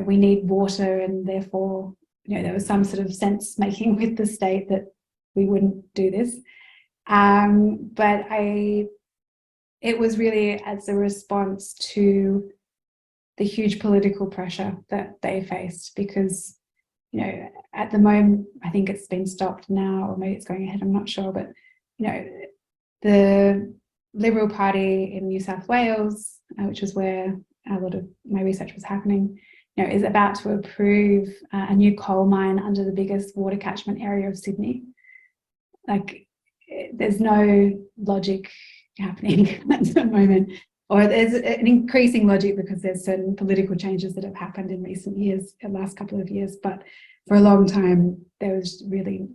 we need water and therefore, there was some sort of sense making with the state that we wouldn't do this. But it was really as a response to the huge political pressure that they faced because, at the moment, I think it's been stopped now, or maybe it's going ahead, I'm not sure, but, the Liberal Party in New South Wales, which is where a lot of my research was happening, is about to approve a new coal mine under the biggest water catchment area of Sydney. Like, there's no logic happening at the moment, or there's an increasing logic because there's certain political changes that have happened in recent years, the last couple of years, but for a long time there was really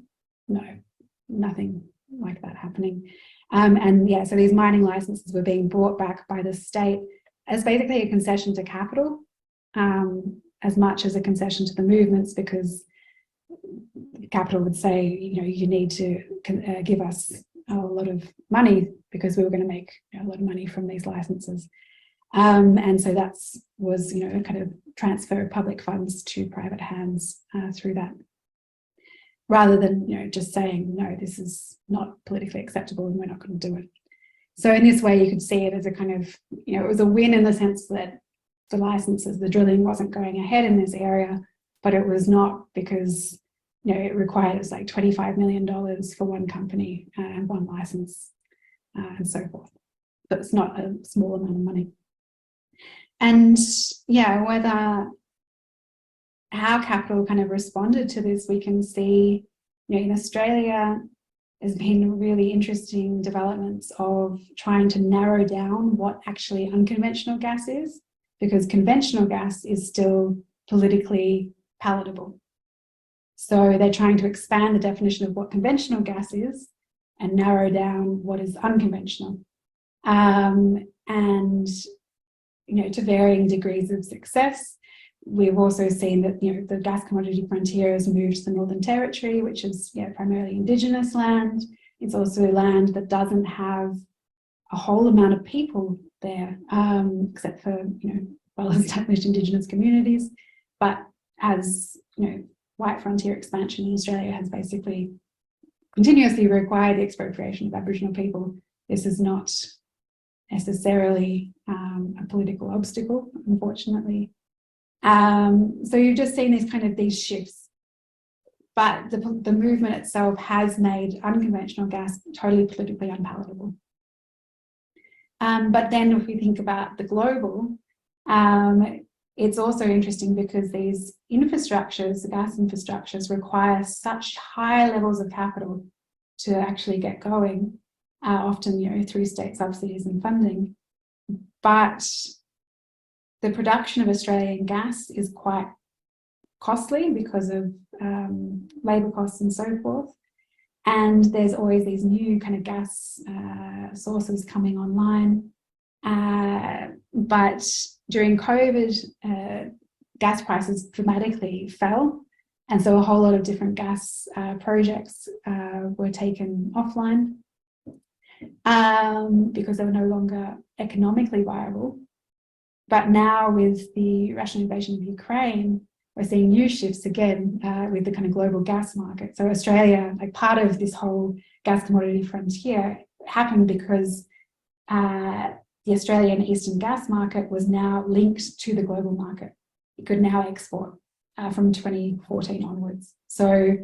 nothing like that happening. And yeah, so these mining licenses were being brought back by the state as basically a concession to capital, as much as a concession to the movements, because capital would say, you need to give us a lot of money because we were going to make a lot of money from these licenses. And so that was, a kind of transfer of public funds to private hands through that, rather than, just saying, no, this is not politically acceptable and we're not going to do it. So in this way, you could see it as a kind of, it was a win in the sense that the licenses, the drilling wasn't going ahead in this area, but it was not because, it requires like $25 million for one company and one license and so forth. But it's not a small amount of money. And yeah, how capital kind of responded to this, we can see, in Australia, there's been really interesting developments of trying to narrow down what actually unconventional gas is, because conventional gas is still politically palatable. So they're trying to expand the definition of what conventional gas is and narrow down what is unconventional. And, to varying degrees of success. We've also seen that, the gas commodity frontier has moved to the Northern Territory, which is primarily Indigenous land. It's also land that doesn't have a whole amount of people there, except for, well-established Indigenous communities. But as, white frontier expansion in Australia has basically continuously required the expropriation of Aboriginal people, this is not necessarily a political obstacle, unfortunately. So you've just seen these shifts, but the movement itself has made unconventional gas totally politically unpalatable. But then if we think about the global, it's also interesting because these infrastructures, the gas infrastructures, require such high levels of capital to actually get going, often through state subsidies and funding. But the production of Australian gas is quite costly because of labour costs and so forth. And there's always these new kind of gas sources coming online. But during COVID, gas prices dramatically fell. And so a whole lot of different gas projects were taken offline. because they were no longer economically viable. But now with the Russian invasion of Ukraine, we're seeing new shifts again with the kind of global gas market. So Australia, like part of this whole gas commodity frontier happened because the Australian Eastern gas market was now linked to the global market. It could now export from 2014 onwards. So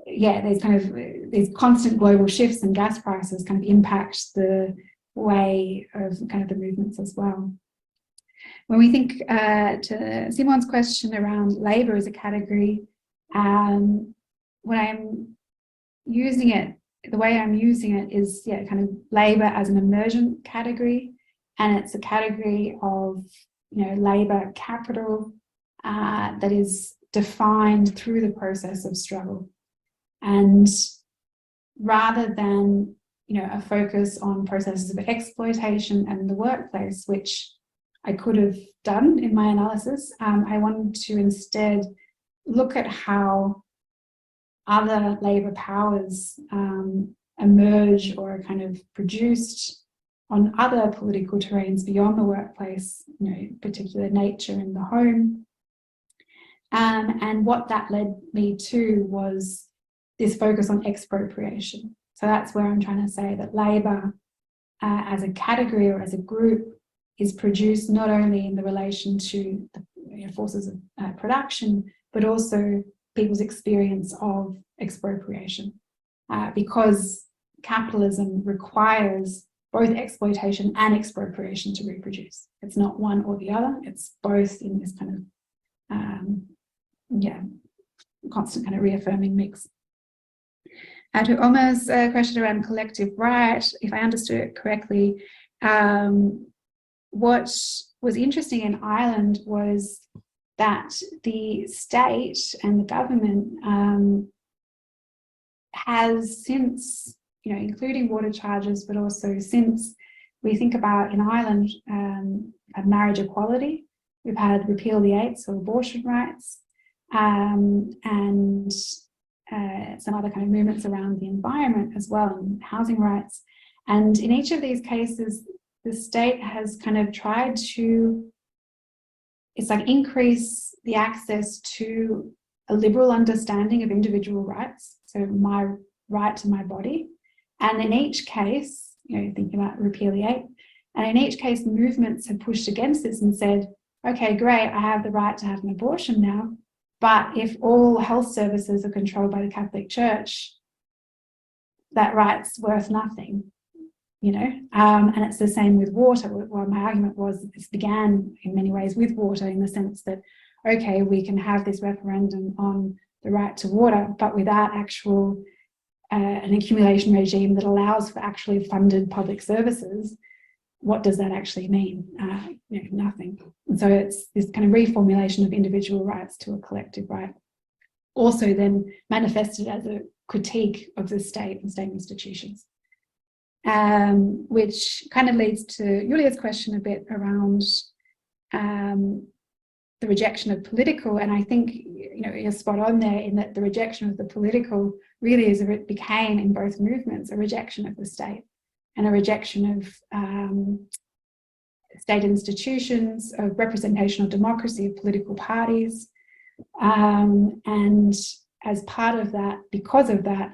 yeah, there's kind of these constant global shifts in gas prices kind of impact the way of kind of the movements as well. When we think to Simon's question around labour as a category, when I'm using it, the way I'm using it is kind of labour as an emergent category, and it's a category of labour capital that is defined through the process of struggle. And rather than a focus on processes of exploitation and the workplace, which I could have done in my analysis, I wanted to instead look at how other labour powers emerge or are kind of produced on other political terrains beyond the workplace, particular nature in the home. And what that led me to was this focus on expropriation. So that's where I'm trying to say that labour as a category or as a group is produced not only in the relation to the forces of production, but also people's experience of expropriation. Because capitalism requires both exploitation and expropriation to reproduce. It's not one or the other, it's both in this kind of constant kind of reaffirming mix. To Omar's question around collective right, if I understood it correctly, what was interesting in Ireland was that the state and the government has since, including water charges, but also since we think about in Ireland marriage equality, we've had repeal the 8th, so abortion rights, and some other kind of movements around the environment as well, and housing rights. And in each of these cases, the state has kind of tried to, increase the access to a liberal understanding of individual rights, so my right to my body. And in each case, thinking about repeal the 8th, and in each case, movements have pushed against this and said, okay, great, I have the right to have an abortion now, but if all health services are controlled by the Catholic Church, that right's worth nothing, and it's the same with water. Well, my argument was this began in many ways with water, in the sense that, okay, we can have this referendum on the right to water, but without actual an accumulation regime that allows for actually funded public services. What does that actually mean? Nothing. And so it's this kind of reformulation of individual rights to a collective right, also then manifested as a critique of the state and state institutions, which kind of leads to Julia's question a bit around the rejection of political. And I think you're spot on there in that the rejection of the political really is, it became in both movements, a rejection of the state and a rejection of state institutions, of representational democracy, of political parties. And as part of that, because of that,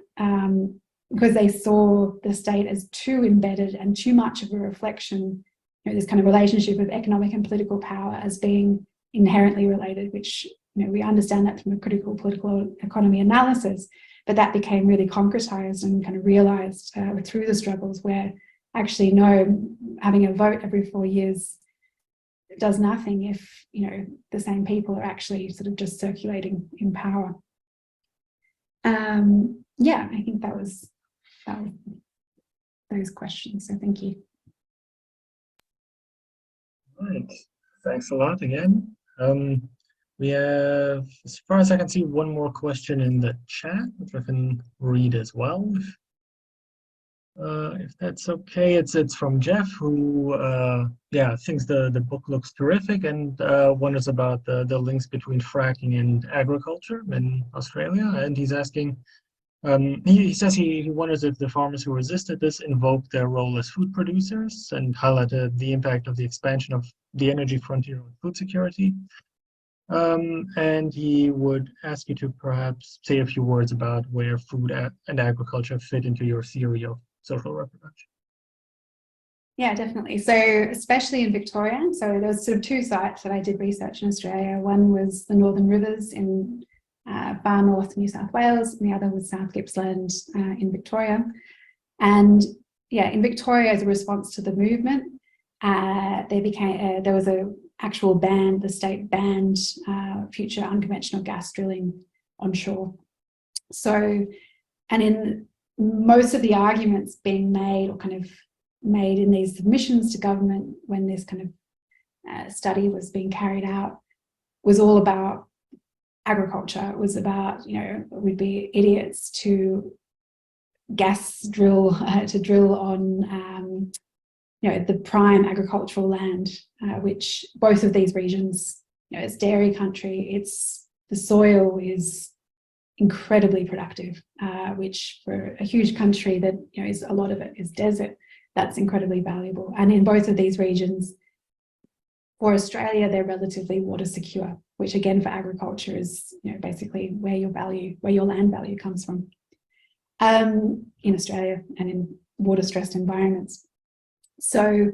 because they saw the state as too embedded and too much of a reflection, this kind of relationship of economic and political power as being inherently related, which we understand that from a critical political economy analysis, but that became really concretized and kind of realized through the struggles, where actually having a vote every 4 years does nothing if the same people are actually sort of just circulating in power. I think that was those questions, so thank you. Right, thanks a lot again. We have, as far as I can see, one more question in the chat, which I can read as well, if that's okay. It's from Jeff, who thinks the book looks terrific and wonders about the links between fracking and agriculture in Australia. And he's asking, He says he wonders if the farmers who resisted this invoked their role as food producers and highlighted the impact of the expansion of the energy frontier on food security. And he would ask you to perhaps say a few words about where food and agriculture fit into your theory of social reproduction. Yeah, definitely. So especially in Victoria, so there was sort of two sites that I did research in Australia. One was the Northern Rivers in far north New South Wales, and the other was South Gippsland in Victoria. And yeah, in Victoria, as a response to the movement, there was a actual ban. The state banned future unconventional gas drilling onshore. So, and in most of the arguments being made or kind of made in these submissions to government when this kind of study was being carried out was all about agriculture. It was about, you know, we'd be idiots to drill on you know, the prime agricultural land, which both of these regions, you know, it's dairy country, the soil is incredibly productive, which for a huge country that, you know, a lot of it is desert, that's incredibly valuable. And in both of these regions, for Australia, they're relatively water secure, which again for agriculture is, you know, basically where your land value comes from in Australia and in water stressed environments. So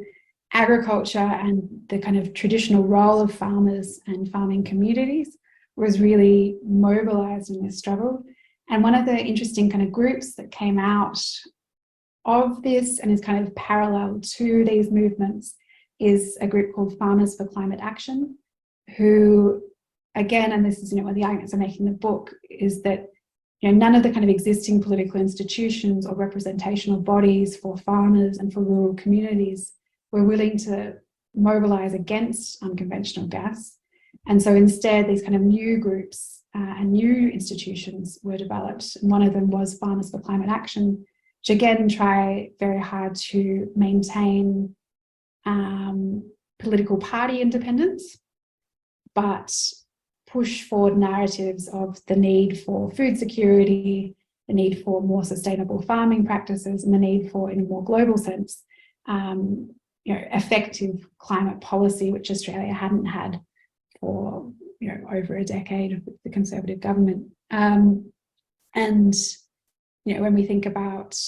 agriculture and the kind of traditional role of farmers and farming communities was really mobilized in this struggle. And one of the interesting kind of groups that came out of this and is kind of parallel to these movements is a group called Farmers for Climate Action, who, again, and this is, you know, one of the arguments I make in the book, is that, you know, none of the kind of existing political institutions or representational bodies for farmers and for rural communities were willing to mobilize against unconventional gas. And so instead, these kind of new groups and new institutions were developed. And one of them was Farmers for Climate Action, which again try very hard to maintain political party independence, but push forward narratives of the need for food security, the need for more sustainable farming practices, and the need for, in a more global sense, you know, effective climate policy, which Australia hadn't had for, you know, over a decade with the Conservative government. And, you know, when we think about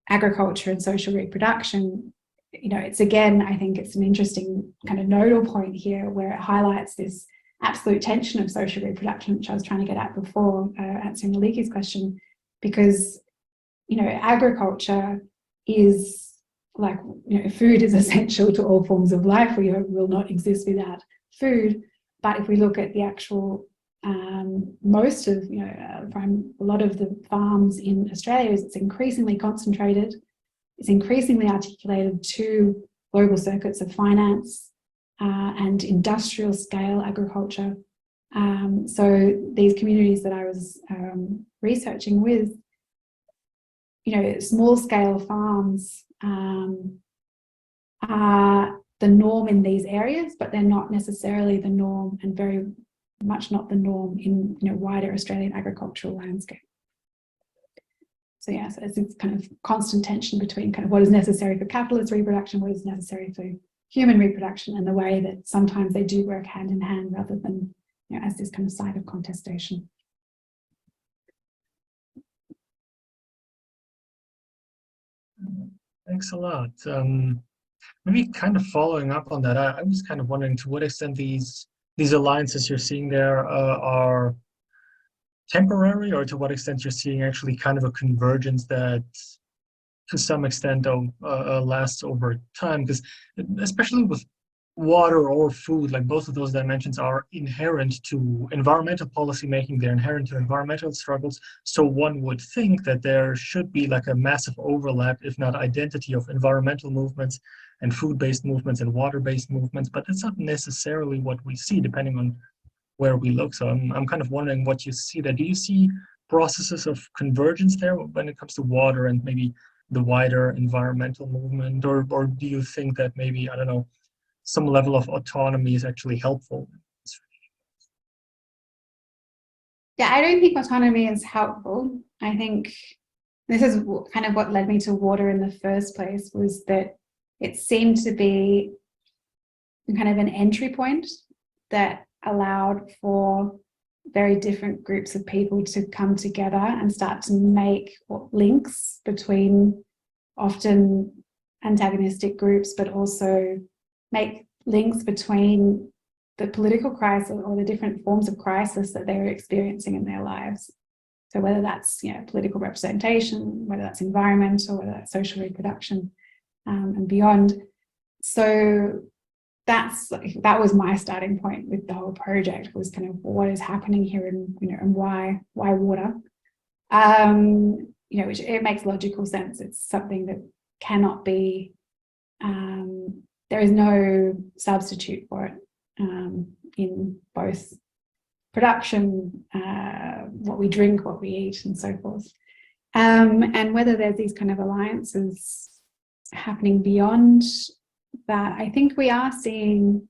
agriculture and social reproduction, you know, it's again, I think it's an interesting kind of nodal point here where it highlights this absolute tension of social reproduction, which I was trying to get at before, answering Aliki's question, because, you know, agriculture is like, you know, food is essential to all forms of life. We will not exist without food. But if we look at the actual, most of, you know, from a lot of the farms in Australia, it's increasingly concentrated. It's increasingly articulated to global circuits of finance and industrial scale agriculture. So these communities that I was researching with, you know, small scale farms are the norm in these areas, but they're not necessarily the norm, and very much not the norm in, you know, wider Australian agricultural landscape. So yeah, so it's this kind of constant tension between kind of what is necessary for capitalist reproduction, what is necessary for human reproduction, and the way that sometimes they do work hand in hand rather than, you know, as this kind of site of contestation. Thanks a lot. Maybe kind of following up on that, I was kind of wondering to what extent these alliances you're seeing there are temporary, or to what extent you're seeing actually kind of a convergence that to some extent lasts over time, because especially with water or food, like both of those dimensions are inherent to environmental policy making, they're inherent to environmental struggles. So one would think that there should be like a massive overlap, if not identity, of environmental movements and food-based movements and water-based movements, but that's not necessarily what we see depending on where we look. So I'm kind of wondering what you see there. Do you see processes of convergence there when it comes to water and maybe the wider environmental movement, or do you think that maybe, I don't know, some level of autonomy is actually helpful? yeah, I don't think autonomy is helpful. I think this is kind of what led me to water in the first place, was that it seemed to be kind of an entry point that allowed for very different groups of people to come together and start to make links between often antagonistic groups, but also make links between the political crisis or the different forms of crisis that they're experiencing in their lives. So whether that's, you know, political representation, whether that's environmental, whether that's social reproduction, and beyond. So that was my starting point with the whole project, was kind of what is happening here, and, you know, and why water. You know, which it makes logical sense. It's something that cannot be, there is no substitute for it in both production, what we drink, what we eat, and so forth. And whether there's these kind of alliances happening beyond that, I think we are seeing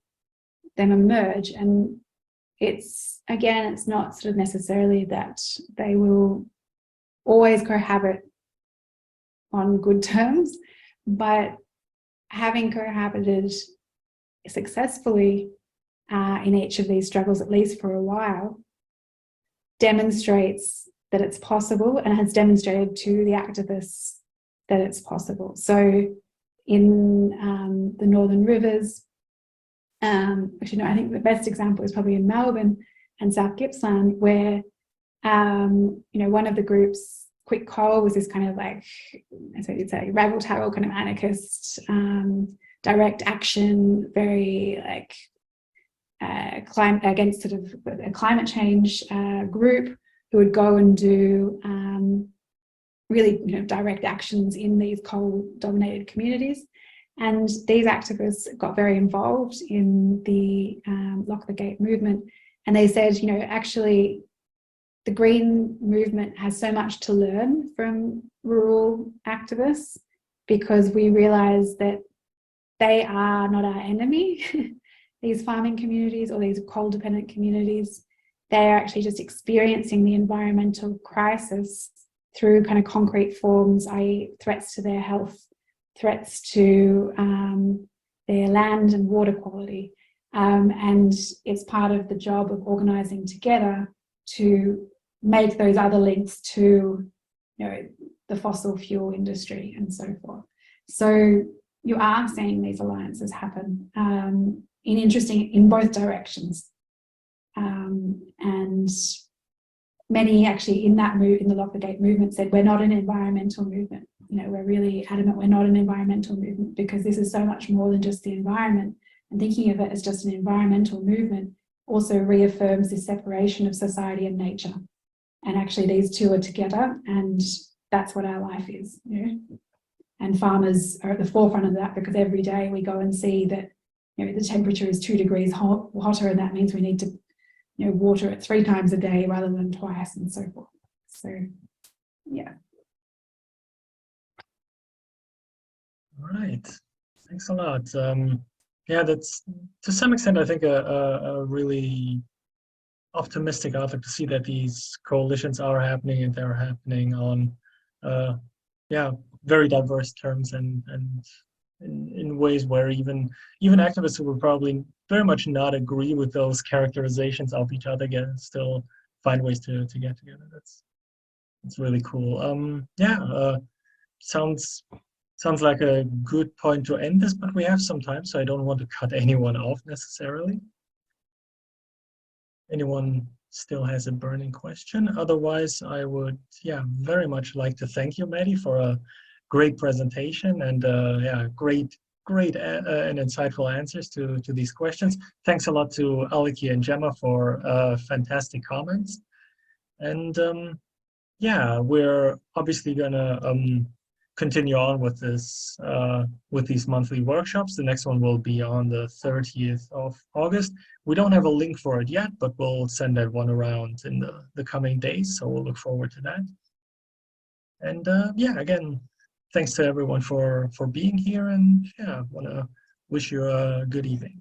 them emerge. And it's, again, it's not sort of necessarily that they will always cohabit on good terms, but having cohabited successfully in each of these struggles, at least for a while, demonstrates that it's possible, and has demonstrated to the activists that it's possible. So in the Northern Rivers, actually, no, I think the best example is probably in Melbourne and South Gippsland, where you know, one of the groups, Quick Coal, was this kind of like, as you'd say, raggle-taggle kind of anarchist, direct action, very like against sort of a climate change group, who would go and do really, you know, direct actions in these coal-dominated communities. And these activists got very involved in the Lock the Gate movement, and they said, you know, actually, the Green movement has so much to learn from rural activists, because we realise that they are not our enemy. These farming communities or these coal-dependent communities, they are actually just experiencing the environmental crisis through kind of concrete forms, i.e. threats to their health, threats to their land and water quality. And it's part of the job of organising together to make those other links to, you know, the fossil fuel industry and so forth. So you are seeing these alliances happen in both directions. And many actually in that in the Lock the Gate movement said, we're not an environmental movement. You know, we're really adamant we're not an environmental movement, because this is so much more than just the environment. And thinking of it as just an environmental movement also reaffirms this separation of society and nature. And actually these two are together, and that's what our life is, you know. And farmers are at the forefront of that, because every day we go and see that, you know, the temperature is 2 degrees hotter, and that means we need to, you know, water it 3 times a day rather than twice, and so forth. So, yeah. All right, thanks a lot. Yeah, that's to some extent, I think, a really optimistic outlook to see that these coalitions are happening, and they're happening on, yeah, very diverse terms, and in ways where even activists who would probably very much not agree with those characterizations of each other still find ways to get together. That's really cool. Yeah, sounds like a good point to end this, but we have some time, so I don't want to cut anyone off necessarily. Anyone still has a burning question? Otherwise, I would, yeah, very much like to thank you, Maddie, for a great presentation, and yeah, great and insightful answers to these questions. Thanks a lot to Aliki and Gemma for fantastic comments. And yeah, we're obviously gonna continue on with this with these monthly workshops. The next one will be on the 30th of August. We don't have a link for it yet, but we'll send that one around in the coming days, so we'll look forward to that. And yeah, again, thanks to everyone for being here, and yeah, want to wish you a good evening.